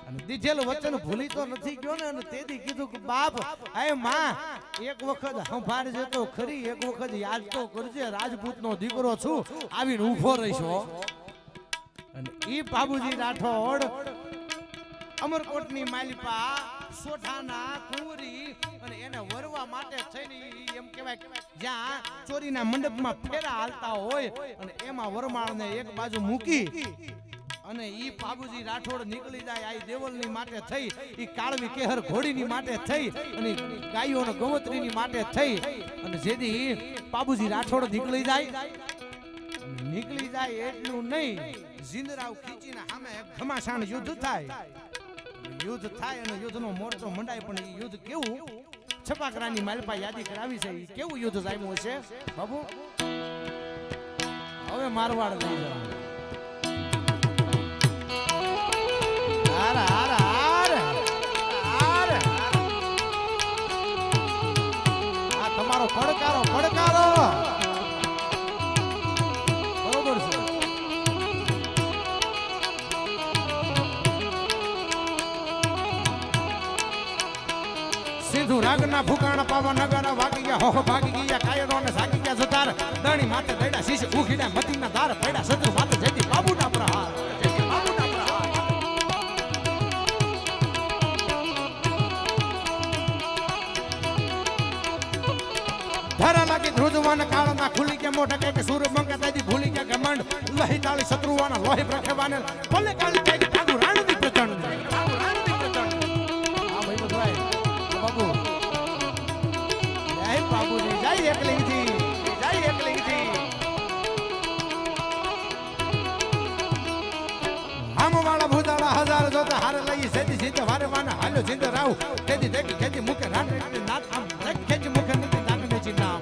અને દીધેલું વચન ભૂલી તો નથી ગયો ને અને તેથી કીધું કે બાપ એ માં એક વખત સંભાળ જતો ખરી એક વખત યાદ તો કરજે રાજપૂત નો દીકરો છું આવીને ઊભો રહીશો અને ઈ બાબુજી રાઠોડ અમરકોટની માલિપા સોઠાના કુંવરી અને એને વરવા માટે થઈને એમ કહેવાય જ્યાં ચોરીના મંડપમાં ફેરા હાલતા હોય અને એમાં વરમાળને એક બાજુ મૂકી અને ઈ બાબુજી રાઠોડ નીકળી જાય આ દેવલની માટે થઈ, ઈ કાળવી કેહર ઘોડીની માટે થઈ, અને ગાયોનો ગવત્રીની માટે થઈ, અને જેદી બાબુજી રાઠોડ નીકળી જાય એટલું નહીં, જીંદરાવ ખીચીને સામે ઘમાસાણ યુદ્ધ થાય અને યુદ્ધનો મોરચો મંડાય. પણ ઈ યુદ્ધ કેવું છપાકરાની માલપા યાદી કરાવી છે, ઈ કેવું યુદ્ધ જામ્યું છે બાબુ? હવે મારવાડ લઈ જાવ. આ તમારો પડકારો બરોબર છે. સિંધુ રાગના ફુકાણા પાવા નગારા વાગી ગયા, હો ભાગી ગયા કાયરો ને સાગી ગયા સુતાર, દણી માથે દડા શીશ ઉખીડા મતીના ધાર પડ્યા, શત્રુ માથે જેથી બાબુના પ્રહાર, જેથી બાબુના પ્રહાર. ધરા લાગી ધ્રુજવાના કાળના ખુલી ગયા મોઢા કે સૂર મંકા તાજી ભૂલી ગયા ઘમંડ, લહી તાળી શત્રુવાના લોહી પ્રખેવાને ભલે કાળી તાજી ઠાકુર રાણુની પ્રચંડ. હા ભાઈ બધાય બાબુ જય બાબુજી, જય એકલિંગજી, જય એકલિંગજી. આમ વાળા ભૂદાળા હજાર જોતા હારે લઈ સેજી સીતે વારે વાના હાલ્યો જીંદ રાવ, તેજી દેખી ખેજી મુખે રાણ નાથ આમ ખેજી મુખે નથી નાગને જી નામ.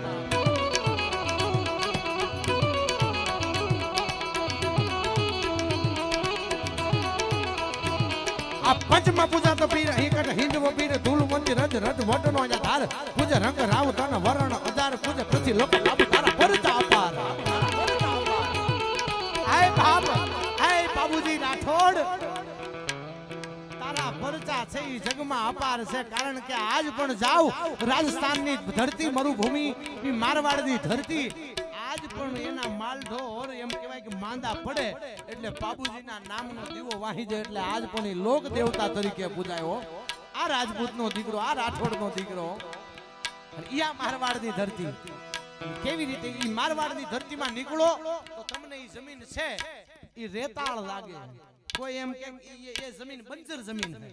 આ પંચમાં પૂજા તો પીર હિકટ હિંદવો પીર ધૂળ મંદિર રજ રજ વટનો જા ધાર પૂજે રંગ રાવ તન વરણ અજાર પૂજે પૃથ્વી લોક લાભ તારા પરચા અપાર. આય બાપ, આય બાબુજી રાઠોડ, તારા પરચા છે ઈ જગમાં અપાર છે. કારણ કે આજ પણ જાવ રાજસ્થાનની ધરતી મરુભૂમિ, ઈ મારવાડની ધરતી, આજ પણ એના માલઢોર એમ કહેવાય કે માંદા પડે એટલે બાબુજીના નામનો દીવો વાહી જાય, એટલે આજ પણ એ લોક દેવતા તરીકે પૂજાયો. આ રાજપૂતનો દીકરો, આ રાઠોડનો દીકરો, અને ઈ આ મારવાડની ધરતી. કેવી રીતે ઈ મારવાડની ધરતીમાં નીકળો તો તમને ઈ જમીન છે ઈ રેતાળ લાગે, કોઈ એમ કે એ જમીન બંજર જમીન છે.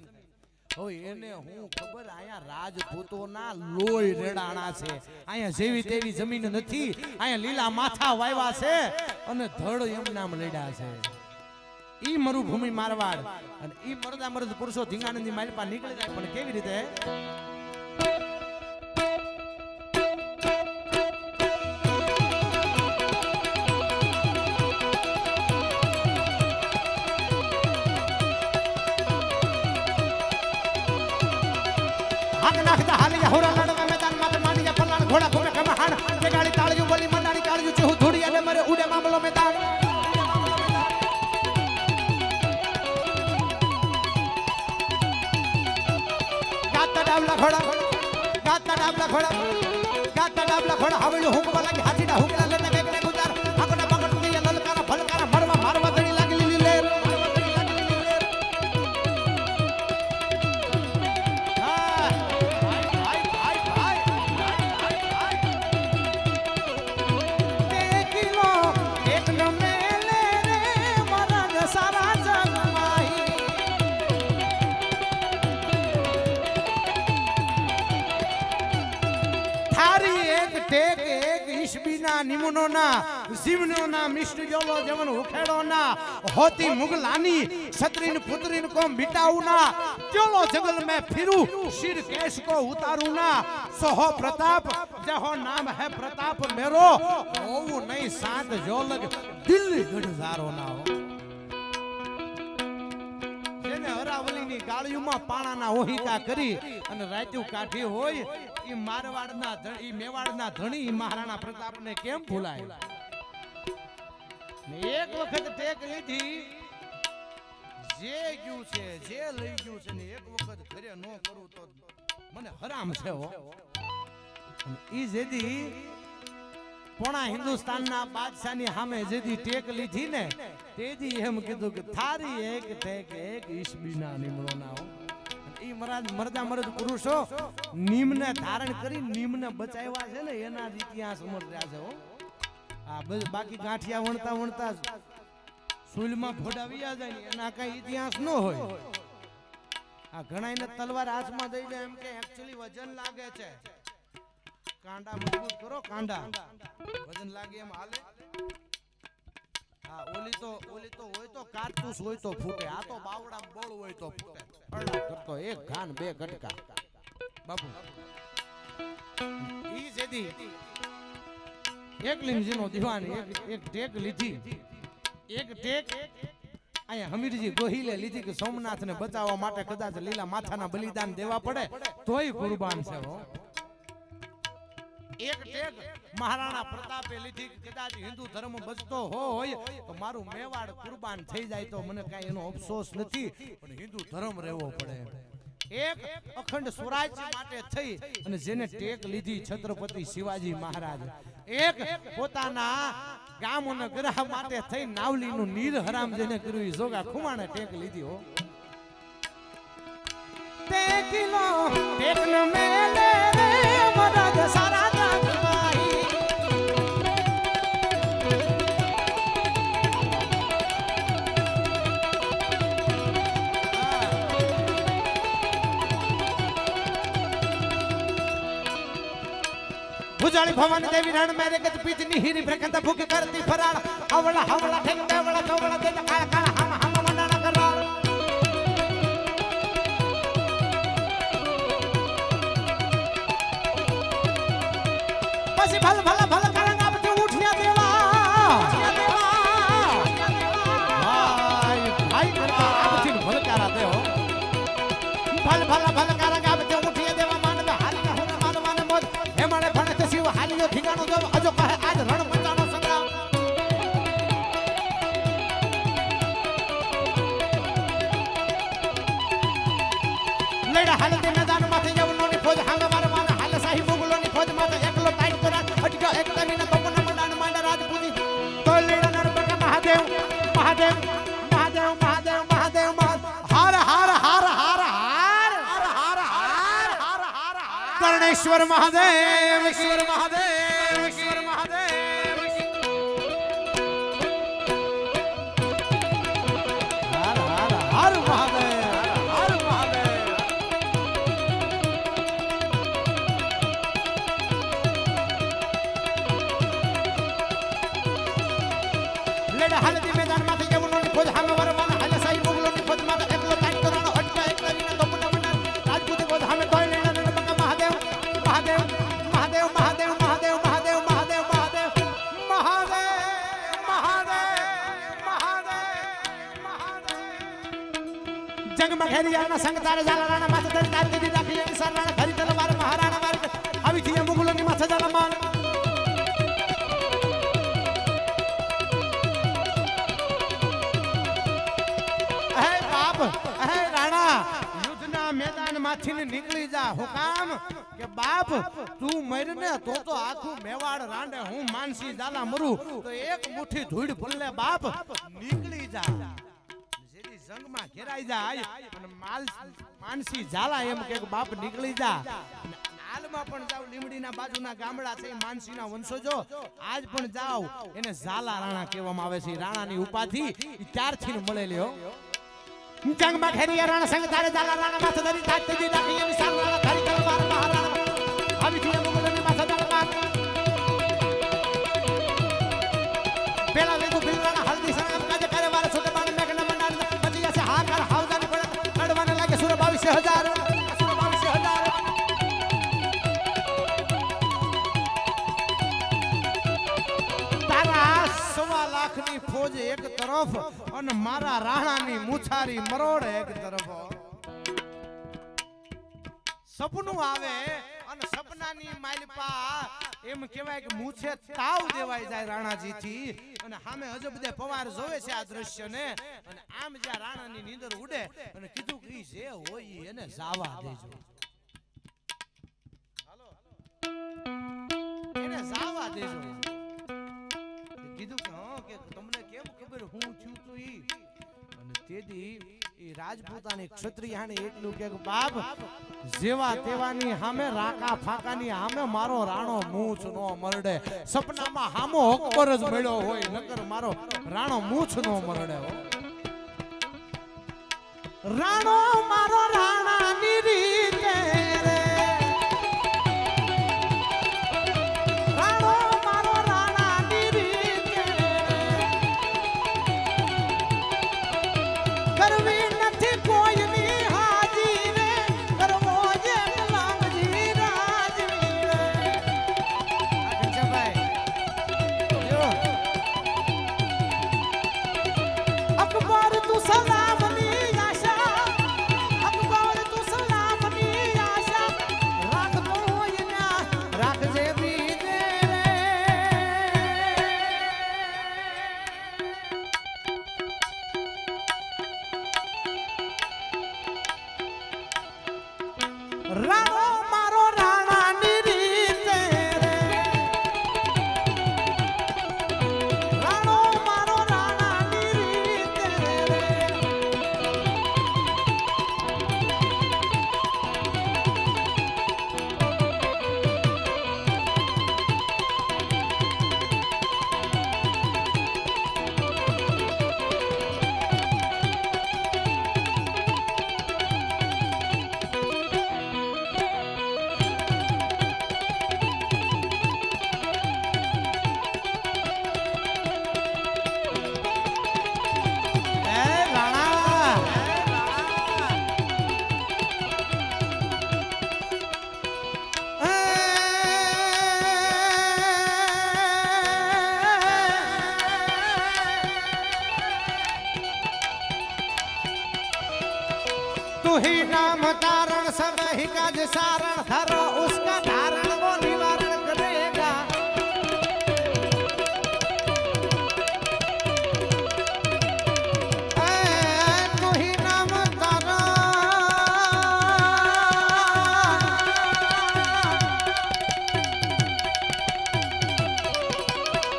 હવે એને હું ખબર, આયા રાજપૂતોના લોહી રેડાણા છે, આયા જેવી તેવી જમીન નથી, આયા લીલા માથા વાવ્યા છે અને ધડ એમ નામ લડ્યા છે. ઈ મરુભૂમિ મારવાડ, અને ઈ મરદા મરદ પુરુષો ધીંગાણની માલપા નીકળી જાય. પણ કેવી રીતે? નાખતા હાલી હોરા લડવા મેદાન માં માની પલાણ ઘોડા ઘોડે કમહાણ કે ગાડી તાળીઓ બોલી મંડાણી કાળજુ ચહુ ધોડી અને મરે ઉડે મામલો મેદાન. ગાતા ડાબલા ઘોડા હવેલું હુંકવા લાગી હાથીડા હુંકલા લેતા કેકડે ગુજાર આકોને પકડતી લલકારા ફલકારા મરવા મારવા દડી લાગી લીલી લેર. નિમુનોના જીવનોના મિષ્ટ જોલો જવન ઉખેડોના હોતી મુગલાની છત્રીન પુત્રીન કો મિટાઉના જોલો જંગલ में फिरू सिर केश को उतारूना सोहो प्रताप जहो नाम है प्रताप मेरो ओऊ नहीं सात जोलग दिल्ली गढ़जारो ना हो. જેને હરાવલીની ગાળીઓમાં પાણાના ઓહિકા કરી અને રાત્યું કાઢી હોય ઈ મારવાડના ઈ મેવાડના ધણી મહારાણા પ્રતાપને કેમ ભૂલાય? ને એક વખત ટેક લીધી, જે ગયું છે જે લઈ ગયું છે ને એક વખત ઘરે ન કરું તો મને હરામ છે હો. ઈ જેદી પોણા હિન્દુસ્તાનના બાદશાહની સામે જેદી ટેક લીધી ને તેદી એમ કીધું કે થારી એક ટેક એક ઈસબીના નિમણો ના હો. ઈ મરદા મરદ પુરુષો નીમને ધારણ કરી નીમને બચાવ્યા છે ને એના જ ઇતિહાસ અમર રહ્યા છે હો. આ બાકી ગાંઠિયા વણતા વણતા સુલમાં ભોડાવી જાય ને એના કઈ ઇતિહાસ ન હોય. આ ઘણાયને તલવાર હાથમાં દઈ દે એમ કે એક્ચ્યુઅલી વજન લાગે છે. કાંડા મજબૂત કરો, કાંડા વજન લાગે એમ હાલે. હા, ઓલી તો હોય તો કાચૂસ હોય તો ફૂટે. આ તો બાવડામાં બળ હોય તો ફૂટે. અરડા કરતો એક ઘાન બે ગટકા બાપુ. ઈ જેદી એક લીમજીનો દીવાની એક ટેક લીધી. એક ટેક અહીંયા હમીરજી ગોહિલે લીધી કે સોમનાથને બચાવવા માટે કદાચ લીલા માથાના બલિદાન દેવા પડે તોય કુરબાન છે. એક ટેક મહારાણા પ્રતાપે લીધી કે કદાચ હિન્દુ ધર્મ બચતો હોય તો મારું મેવાડ કુરબાન થઈ જાય તો મને કાંઈ એનો અફસોસ નથી, પણ હિન્દુ ધર્મ રહેવો પડે. એક અખંડ સ્વરાજ્ય માટે થઈ અને જેને ટેક લીધી છત્રપતિ શિવાજી મહારાજ. એક પોતાના ગામ અને ગ્રહ માટે થઈ નાવલીનું નીર હરામ જેને કર્યું જોગા ખુમાણે ટેક લીધી. હો ટેકનો ટેકનો મેલે રે મરદ સારા જગવાઈ. ભુજાળી ભવાની દેવી રણ મેરે ગત પીતની હીરી પ્રકંત ભૂખ કરતી ફરાળ. અવળા હવળા ઠેક દેવળા કવળા દે કાળ કાળ હમ હમ મંડાણા કરાળ. પછી ભલ ભલ ભલ કરંગ આપતે ઉઠ્યા દેવા. ભાઈ ભાઈ કરતા આપતી ભલકારા દે. હો ભલ ભલ ભલ કરંગ આપતે ઉઠ્યા દેવા. માનવે હાલી હું માનવાને મોજ હેમાળે ભણે તે શિવ હાલીઓ ઠીકાણો જો અજો કહે આજ રણ મચાનો સંગ્રામ. લેડા હાલતી મેદાન માથે જવલોની ફોજ હાંગ મારવાના હાલ સાહી મુગલોની ફોજ માથે એકલો ટાઈટ કરાટ અટક્યો એક તમીના તપના મંડાણ માંડ રાજપૂતી. તો લેડા નરપક મહાદેવ મહાદેવ મહાદેવ મહાદેવ મહાદેવ હાર હાર હાર હાર હાર હાર હાર હાર હાર કર્ણેશ્વર મહાદેવ ઈશ્વર મહાદેવ ઈશ્વર મહાદેવ હાર હાર હાર મહાદેવ હાર મહાદેવ. લેડા હાલતી મેદાન માથે જવલોની ફોજ હામે વરવાના હાલે સાઈ મુગલોની ફોજ માથે એકલો ટાઈટ કરાણો અટક્યો એક તમીના તપના મંડાણ રાજપૂતી ફોજ હામે તોય લેડા નરપક મહાદેવ મહાદેવ મહાદેવ મહાદેવ મહાદેવ મહાદેવ મહાદેવ મહાદેવ મહાદેવ મહાદેવ મહાદેવ. જગમાં ઘેરિયાના સંગ તારે ઝાલા રાણા માથે ધરી તાર દીધી રાખી એની સર રાણા ઘરી તલવાર મહારાણા મારી આવી થી મુગલોની માથે ઝાલા માર. હે બાપ હે રાણા યુદ્ધના મેદાન માંથી નીકળી જા. હું કામ કે બાપ તું મરને તો આખું મેવાડ રાંડે હું માનસી ઝાલા મરું તો એક મુઠ્ઠી ધૂળ ભૂલે બાપ નીકળી જા. જેદી જંગમાં ઘેરાઈ જાય અને માનસી ઝાલા એમ કે બાપ નીકળી જા. હાલમાં પણ જાવ લીમડીના બાજુના ગામડા છે માનસીના વંશજો આજ પણ જાવ એને ઝાલા રાણા કહેવામાં આવે છે. રાણાની ઉપાધિ ત્યારથી મળેલી. હો જંગમાં ઘેરિયા રાણા સંગ તારે ઝાલા રાણા માથે ધરી તાજ દીધી રાખી એની સર રાણા ધરી તલવાર મહારાણા આવી થી મુગલોની માથે ઝાલા માર. પેલા વેગુ ભીલરાણા હલ્દી સંગ કાજે કરે વારે છોટે બાણ મેઘના મંડાણ પછી જશે હાકાર હાવજાની પડે કડવાને લાગે સુર 22,000 સુર 22,000. તારા 1.25 લાખની ફોજ એક તરફ અને મારા રાણાની મુછારી મરોડ એક તરફ. સપનું આવે અને સપનાની માલપા એમ કહેવાય કે મૂછે તાવ દેવાઈ જાય રાણાજી થી અને સામે અજબદે પવાર જોવે છે આ દ્રશ્યને અને આમ જ્યાં રાણાની નીંદર ઉડે અને કીધું કે જે હોય એને જાવા દેજો. હાલો એને જાવા દેજો. કીધું કે હા કે તમને કેમ ખબર હું છું તું ઈ અને તેદી એ એ રાજપૂતાની ક્ષત્રિયાની એટલું કે બાપ જેવા તેવાની સામે રાકા ફાકાની સામે મારો રાણો મૂછ નો મરડે સપનામાં હામો અકબર જ મળ્યો હોય નકર મારો રાણો મૂછ નો મરડે હો રાણો મારો રાણાની રીતે રે રાણો મારો રાણાની રીતે કરવી નથી કોઈની હાજી રે કરવો જે લાંગજી રાજવી રે અચ્છા ભાઈ જો અકબર તું સલામની રાણો મારો રાણાની રીતે રે રાણો મારો રાણાની રીતે રે तू ही नाम तारण सब ही काज सारण धरो उसका धारण वो निवारण करेगा तू ही नाम तारण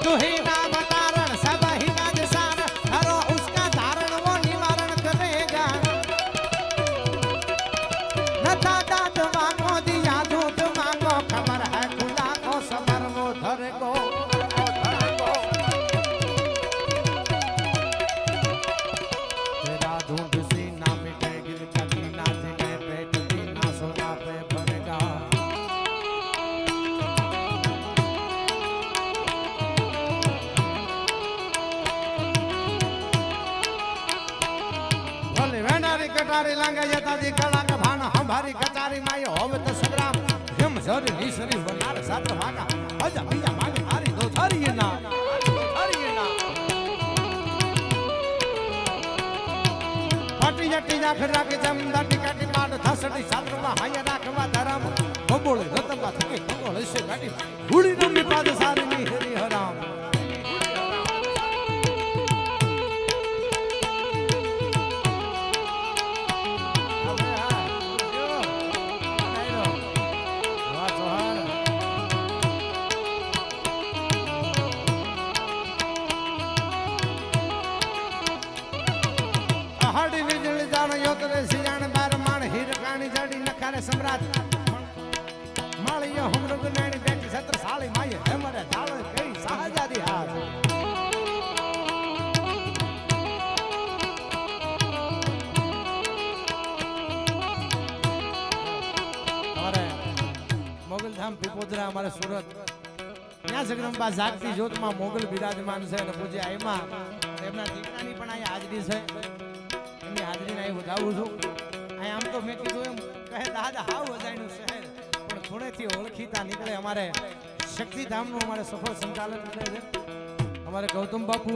तू ही नाम तारण सब ही काज सारण धरो उसका धारण वो निवारण करेगा दाद मांगो दिया दूध मांगो खबर है खुदा को सबर वो धर को तेरा दूध सी ना मिटे गिर कभी ना जिने पेट भी ना सोना पे भरेगा भले वेनारी कटारी लांगे जता दी कला का भान हमारी कचारी माय होवे तो संग्राम हिम झरी निसरी वनार सात भागा अजा बिया मागे मारी दो थारी ना पाटी जटी जाख राके जमदा टिकाटी माड थसडी सात्रमा हाय राखवा धरम बबोळे रतबा थके बबोळे से गाडी हुडी नमी पाद सारी नी हरि हराम हडी विजली जान योतरे सियाण बार माण हीर काणी जड़ी नखारे सम्राट माळियो हमरग नैणी बेटी सत्र साली माय हमरे दाल कई शाहजादी हाथ हमारे मोगल धाम पिपोदरा हमारे सूरत ત્યાં જગદંબા જાગતી જ્યોતમાં મોગલ બિરાજમાન છે અને પૂજ્ય આઈમાં એમના દીકરાની પણ અહીંયા હાજરી છે એમની હાજરીને અહીં વધાવું છું અહીં આમ તો મેં કીધું એમ કહે દાદા હાવ વધાયનું શહેર પણ થોડેથી ઓળખીતા નીકળે અમારે શક્તિધામનું અમારે સફળ સંચાલન કરે છે અમારે ગૌતમ બાપુ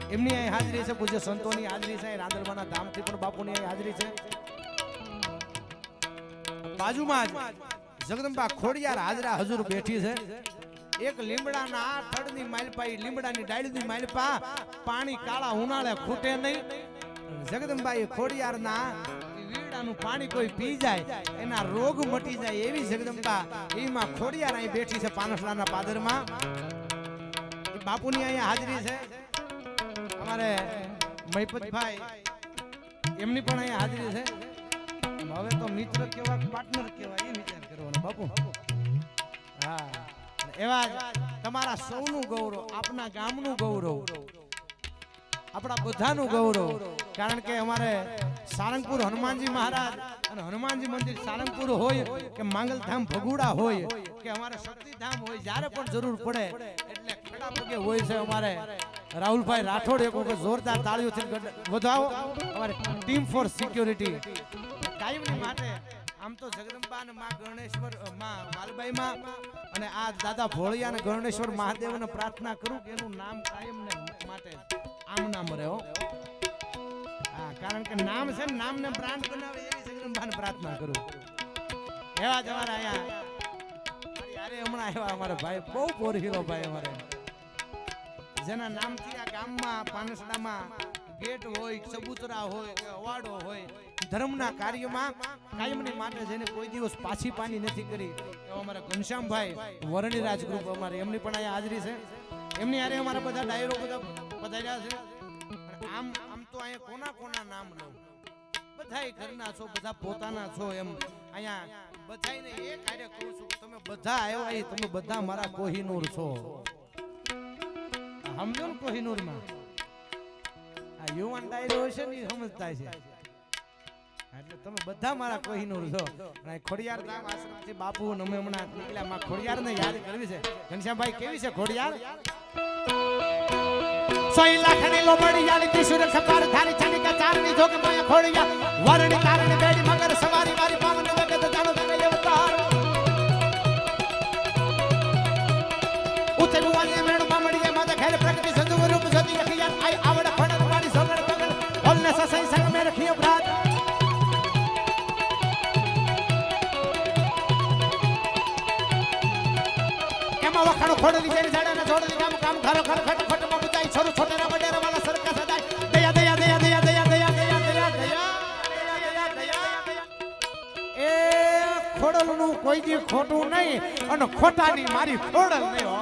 એમની અહીં હાજરી છે પૂજ્ય સંતોની હાજરી છે રાંદલમાના ધામથી પણ બાપુની અહીં હાજરી છે બાજુમાં જ જગદંબા ખોડિયાર હાજરા હજુર બેઠી છે એક લીમડાના થડની માલપા લીમડાની ડાળીની માલપા પાણી કાળા ઉનાળે ખૂટે નહીં જગદંબાઈ ખોડિયારના વીડાનું પાણી કોઈ પી જાય એના રોગ મટી જાય એવી જગદંબા એમાં ખોડિયાર અહીં બેઠી છે પાનસલાના પાદરમાં બાપુની અહીંયા હાજરી છે અમારે મહિપતભાઈ એમની પણ અહીંયા હાજરી છે. હવે તો મિત્ર કેવા પાર્ટનર કેવા એ વિચાર કરવાનો બાપુ. હા, એવા જ તમારા સૌનું ગૌરવ, આપના ગામનું ગૌરવ, આપણા બધાનું ગૌરવ. કારણ કે અમારે સારંગપુર હનુમાનજી મહારાજ અને હનુમાનજી મંદિર સારંગપુર હોય કે માંગલધામ ભગુડા હોય કે અમારે શક્તિધામ હોય, જ્યારે પણ જરૂર પડે એટલે ખડા પગે હોય છે અમારે રાહુલભાઈ રાઠોડ. એક વખત જોરદાર તાળીઓથી વધાવો અમારે ટીમ ફોર સિક્યોરિટી કાયમની માટે. આમ તો જગદંબા અને માં ગણેશ્વર માં વાલબાઈ માં અને આ દાદા ભોળિયા અને ગણેશ્વર મહાદેવને પ્રાર્થના કરું કે એનું નામ કાયમ ને માટે આમ નામ રહે હો. હા, કારણ કે નામ છે ને, નામને બ્રાન્ડ બનાવે એવી જગદંબાને પ્રાર્થના કરું. એવા જ અમારા અહીંયા અરે હમણાં આવ્યા અમારા ભાઈ, બહુ પોરહીરો ભાઈ અમારે, જેના નામથી આ ગામમાં પાનસડામાં ગેટ હોય, ચબૂતરા હોય કે અવાડો હોય, ધર્મના કાર્યમાં કાયમની માટે જેને કોઈ દિવસ પાછી પાની નથી કરી એવા અમારા ઘનશ્યામભાઈ વરણીરાજ ગ્રુપ અમારે, એમની પણ અહીંયા હાજરી છે. એમની હારે અમારા બધા ડાયરો બધા પધાર્યા છે. આમ તો અહીંયા કોના કોના નામ લઉં, બધાય ઘરના છો, બધા પોતાના છો, એમ અહીંયા બધાયને એ કાર્ય કરું છું. તમે બધા આવ્યા, તમે બધા મારા કોહિનૂર છો. સમજો ને કોહિનૂરમાં આ યુવાન ડાયરો છે ને સમજતા છે, એટલે તમે બધા મારા કોહિનૂર છો. અને ખોડિયાર ધામ આશ્રમથી બાપુ અને અમે હમણાં નીકળ્યા, માં ખોડિયારને યાદ કરવી છે. ઘનશ્યામભાઈ કેવી છે ખોડિયાર? 100 લાખની લોબડી યાલી ત્રિશુર ખપાર ધારી છાની કા ચારની જોગ માયા ખોડિયા વરણી તારણી બેડી મગર સવારી મારી પાવન વગત જાણો તમે અવતાર ઉતે ગુવાલી મેણ મામડીએ માદા ઘેર પ્રગતિ સંજુ રૂપ સતી અખિયાર આઈ આવડ ફણર મારી સગળ પગળ ઓલને સસઈ સંગ મે રખિયો ભ્રાત એમાં વખાણો ખોડલી જેની જાડાને જોડલી કામ કામ ઘરો ઘર ખટ ખટ માં બુતાઈ છોરું છોટેરા બડેરા વાલા સરકા સદાય દયા દયા દયા દયા દયા દયા દયા દયા દયા દયા એ ખોડલનું કોઈ દી ખોટું નહીં અને ખોટાની મારી ખોડલ નહીં હો.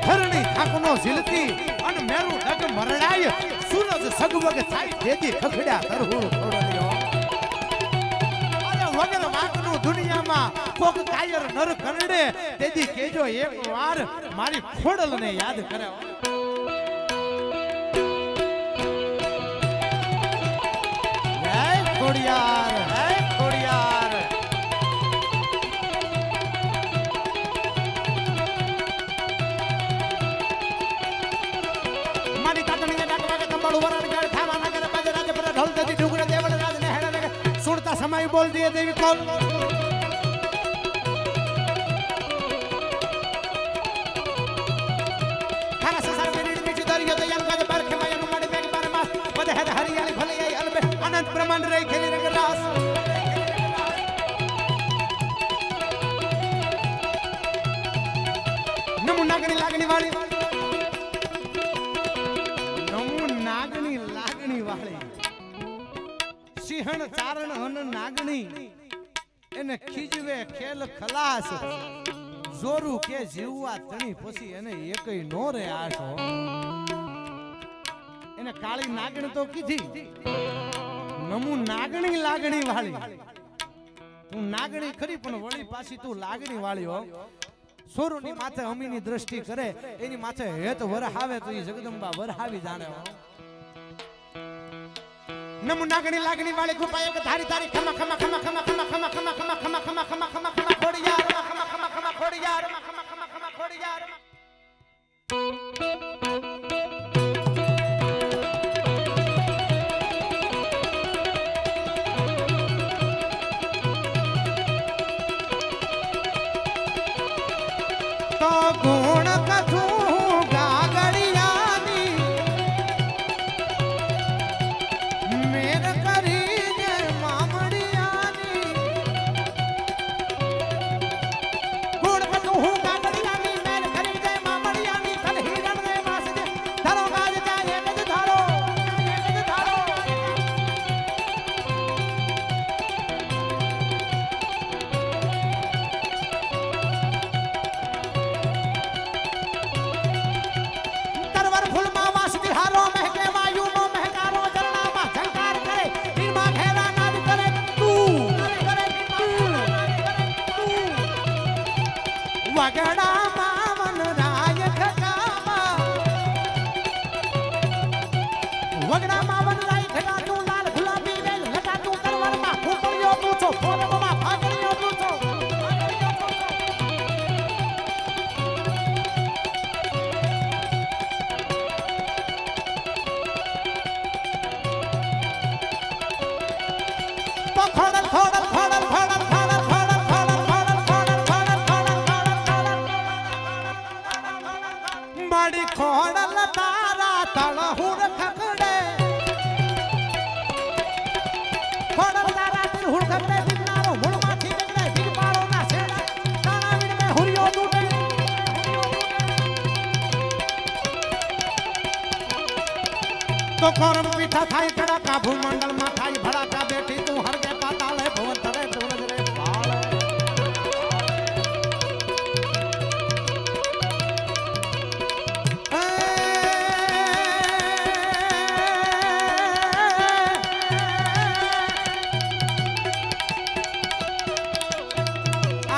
ધરણી થાકનો ઝીલતી અને મેરું ડગ મરડાય સૂરજ સગવગ થાય દેદી ખખડ્યા તરહુર ખોડલ્યો અરે વગર વાકનું દુનિયામાં કોક કાયર નર કરડે દેદી કેજો એક વાર મારી ખોડલને યાદ કરે. જય ખોડિયાર, જય ખોડિયાર. મારી તાતણીએ ડાકવા કે તંબાળુ વરણ ગાળ થાવા ના કરે બાજ રાજ પર ઢોલ દેતી ઢુગરે દેવળ રાજ ને હેડા લગે સુણતા સમય બોલ દીએ દેવી કોલ ખાના સસાર મેરી મીઠી દરિયો તો યમ ગાજ પર ખેમાય નું માડી બેગ બાર માસ બધે હેડ હરિયાળી ભલે આઈ અલબે અનંત બ્રહ્માંડ રહી ખેલી રંગ રાસ નમુ નાગણી લાગણી વાળી સિંહણ ચારણ હન નાગણી એને ખીજવે ખેલ ખલાસ જોરું કે જીવવા તણી પછી એને એકય નો રે આશો. એને કાળી નાગણી તો કીધી નમુ નાગણી લાગણી વાળી, તું નાગણી ખરી પણ વળી પાછી તું લાગણી વાળી હો. સોરુની માથે અમીની દ્રષ્ટિ કરે એની માથે હેત વરહાવે તો એ જગદંબા વરહાવી જાણે હો. નમુ નાગણી લાગણી વાળી કૃપા એક ધારી ધારી ખમા ખમા ખમા ખમા ખમા ખમા ખમા ખમા ખમા ખમા ખમા ખમા ખમા ખોડિયાર ખમા ખમા ખમા ખોડિયાર ખમા ખમા ખમા ખોડિયાર. તો ગુણ કથું ગાગડિયાની મેર કરીને મામડિયાની ગુણ કથું ગાગડિયાની મેર કરીને શ્યામા વનરાઈ ઘટા તું લાલ ગુલાબી વેલ ઘટા તું તલવારમાં ફૂટણિયો તું છો ફોરમમાં ફાગણિયો તું છો ખોડલ ખોડલ ખોડલ ખોડલ ખોડલ ખોડલ ખોડલ ખોડલ ખોડલ માડી ખોડલ તારા તળહુર ખકડે ખોડલ તારા તળહુર ખકડે દિનારો મૂળમાંથી નીકળે દિલપાળો ના છેડા તાણાવીને મે હુરિયો તૂટે તો કોરમ પીઠા થાય કડા કાબુ મંડળ માં થાય ભડાકા બેઠી તું હરગે પાતાળે ભવન તરે ધૂળજ રે ભાળે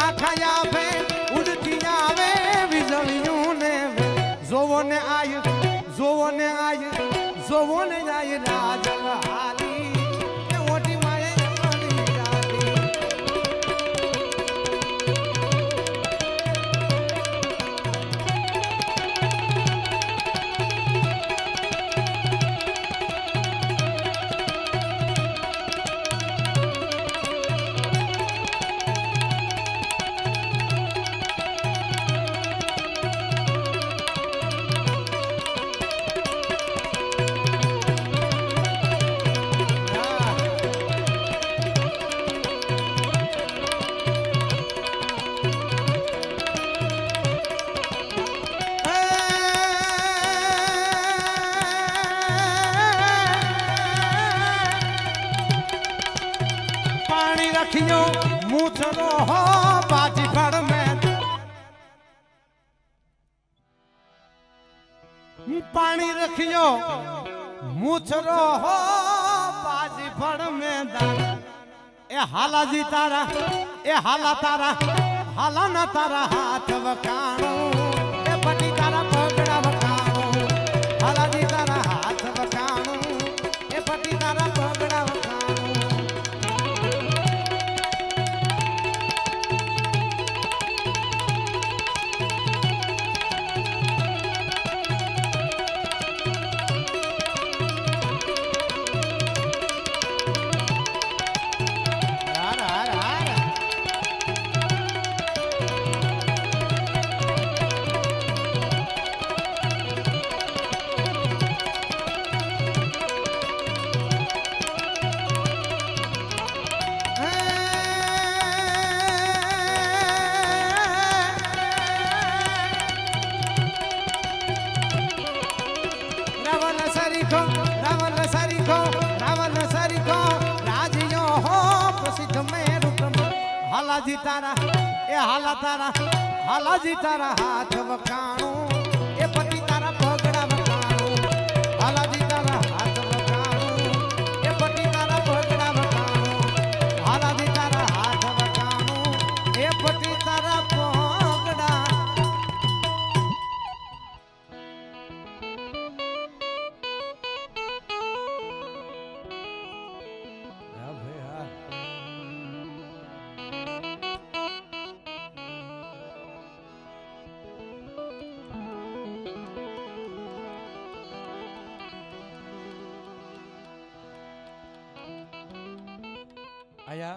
આખાયા ભે ઉડતી આવે વીજળીયું ને જોવો ને આય જોવો ને આય જોવો ને જાય રાજલ હાલી કે ઓટી માએ મળી જાતી रखियो मूछरो हो बाजी फड़ में पानी रखियो मूछरो हो बाजी फड़ में ए हाला जी तारा ए हाला तारा हाला ना तारा हाथ वकाणो ए पटी तारा पगड़ा वकाणो हाला जी तारा हाथ वकाणो ए पटी तारा पगड़ा वकाणो हालाजी तारा ए हाला तारा हालाजी तारा हाथ वकाणो ए पति तारा पगड़ा वकाणो हालाजी तारा हाथ वकाणो ए पति तारा पगड़ा वकाणो हालाजी तारा हाथ वकाणो ए पति तारा पगड़ा आया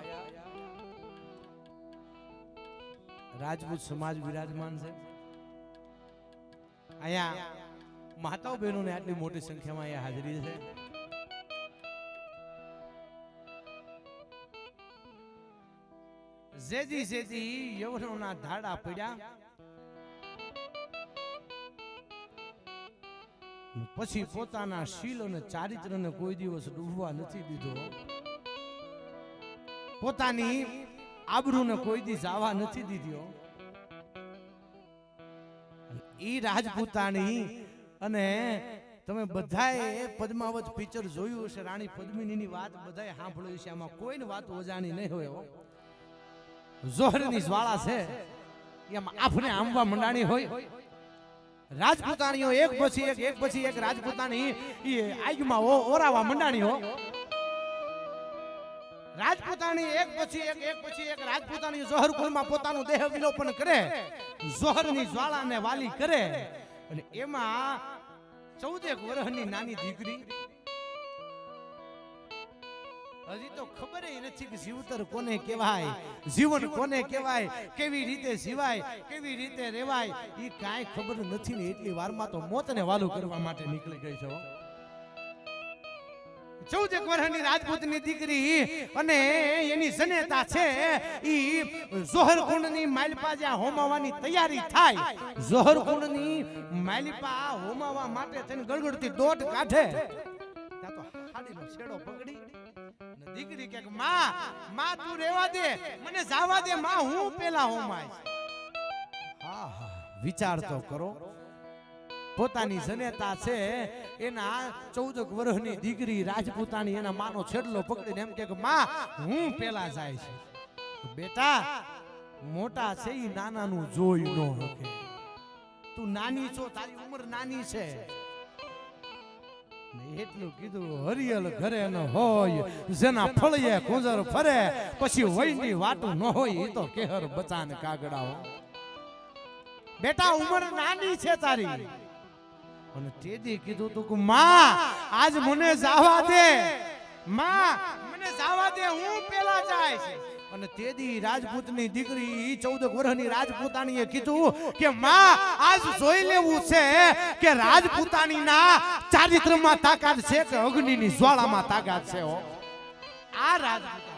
राजपूत समाज विराजमान है आया माताओं बहनों ने आटली मोटी संख्या में आया हाजरी है जेदी जेदी यवनोना धाड़ा पड्या પછી પોતાના શીલ અને ચારિત્રને કોઈ દિવસ ડૂબવા નથી દીધો પોતાની આબરૂને કોઈ દી જાવા નથી દીધો ઈ રાજપૂતાણી અને તમે બધાએ પદ્માવત પિક્ચર જોયું હશે રાણી પદ્મિનીની વાત બધાએ સાંભળ્યું છે આમાં કોઈની વાત ઓજાણી નહીં હોય જોહરની જ્વાળા છે એમાં આફને આંબવા મંડાણી હોય રાજપૂતાણીઓ એક પછી એક રાજપૂતાણી ઈ આગમાં ઓરાવા મંડાણીઓ. રાજપૂતાણી એક પછી એક રાજપૂતાણી જોહર કુળમાં પોતાનું દેહ વિલોપન કરે, જોહરની જ્વાળાને વાલી કરે, અને એમાં 14 વર્ષની નાની દીકરી, હજી તો ખબર નથી કે જીવતર કોને કહેવાય, જીવન કોને કહેવાય, કેવી રીતે જીવાય, કેવી રીતે રેવાય, એ કાંઈ ખબર નથી ને એટલી વારમાં તો મોતને વાલું કરવા માટે નીકળી ગઈ છે. 14 વર્ષની રાજપૂતની દીકરી અને એની જનેતા છે ઈ જોહર કુંડની માલપા જ્યાં હોમાવાની તૈયારી થાય, જોહર કુંડની માલપા હોમાવા માટે થઈને ગળગળતી દોટ કાઢે, ત્યાં તો હાડીનો છેડો પકડી દીકરી કે માં તું રેવા દે, મને જાવા દે માં, હું પેલા હોમાય. હા વિચાર તો કરો, પોતાની જનેતા છે એના 14 વર્ષની દીકરી રાજપૂતાણી એના માનો છેડલો પકડીને એમ કે માં હું પેલા જાય છે. બેટા મોટા છે ઈ નાનાનું જોઈ ન શકે, તું નાની છો, તારી ઉંમર નાની છે. એટલું કીધું, હરિયલ ઘરે ન હોય, જેના ફળિયે કુંજર ફરે, પછી વયની વાતું ન હોય, એ તો કેહર બચાન કાગડાઓ. બેટા ઉંમર નાની છે તારી. અને તેદી કીધું તું કે માં આજ મને જાવા દે, માં મને જાવા દે, હું પેલા જાય છે. અને તેદી રાજપૂતની દીકરી 14 વર્ષની રાજપૂતાણીએ કીધું કે માં આજ જોઈ લેવું છે કે રાજપૂતાણીના ચારિત્રમાં તાકાત છે કે અગ્નિની જ્વાળામાં તાકાત છે. આ રાજપૂત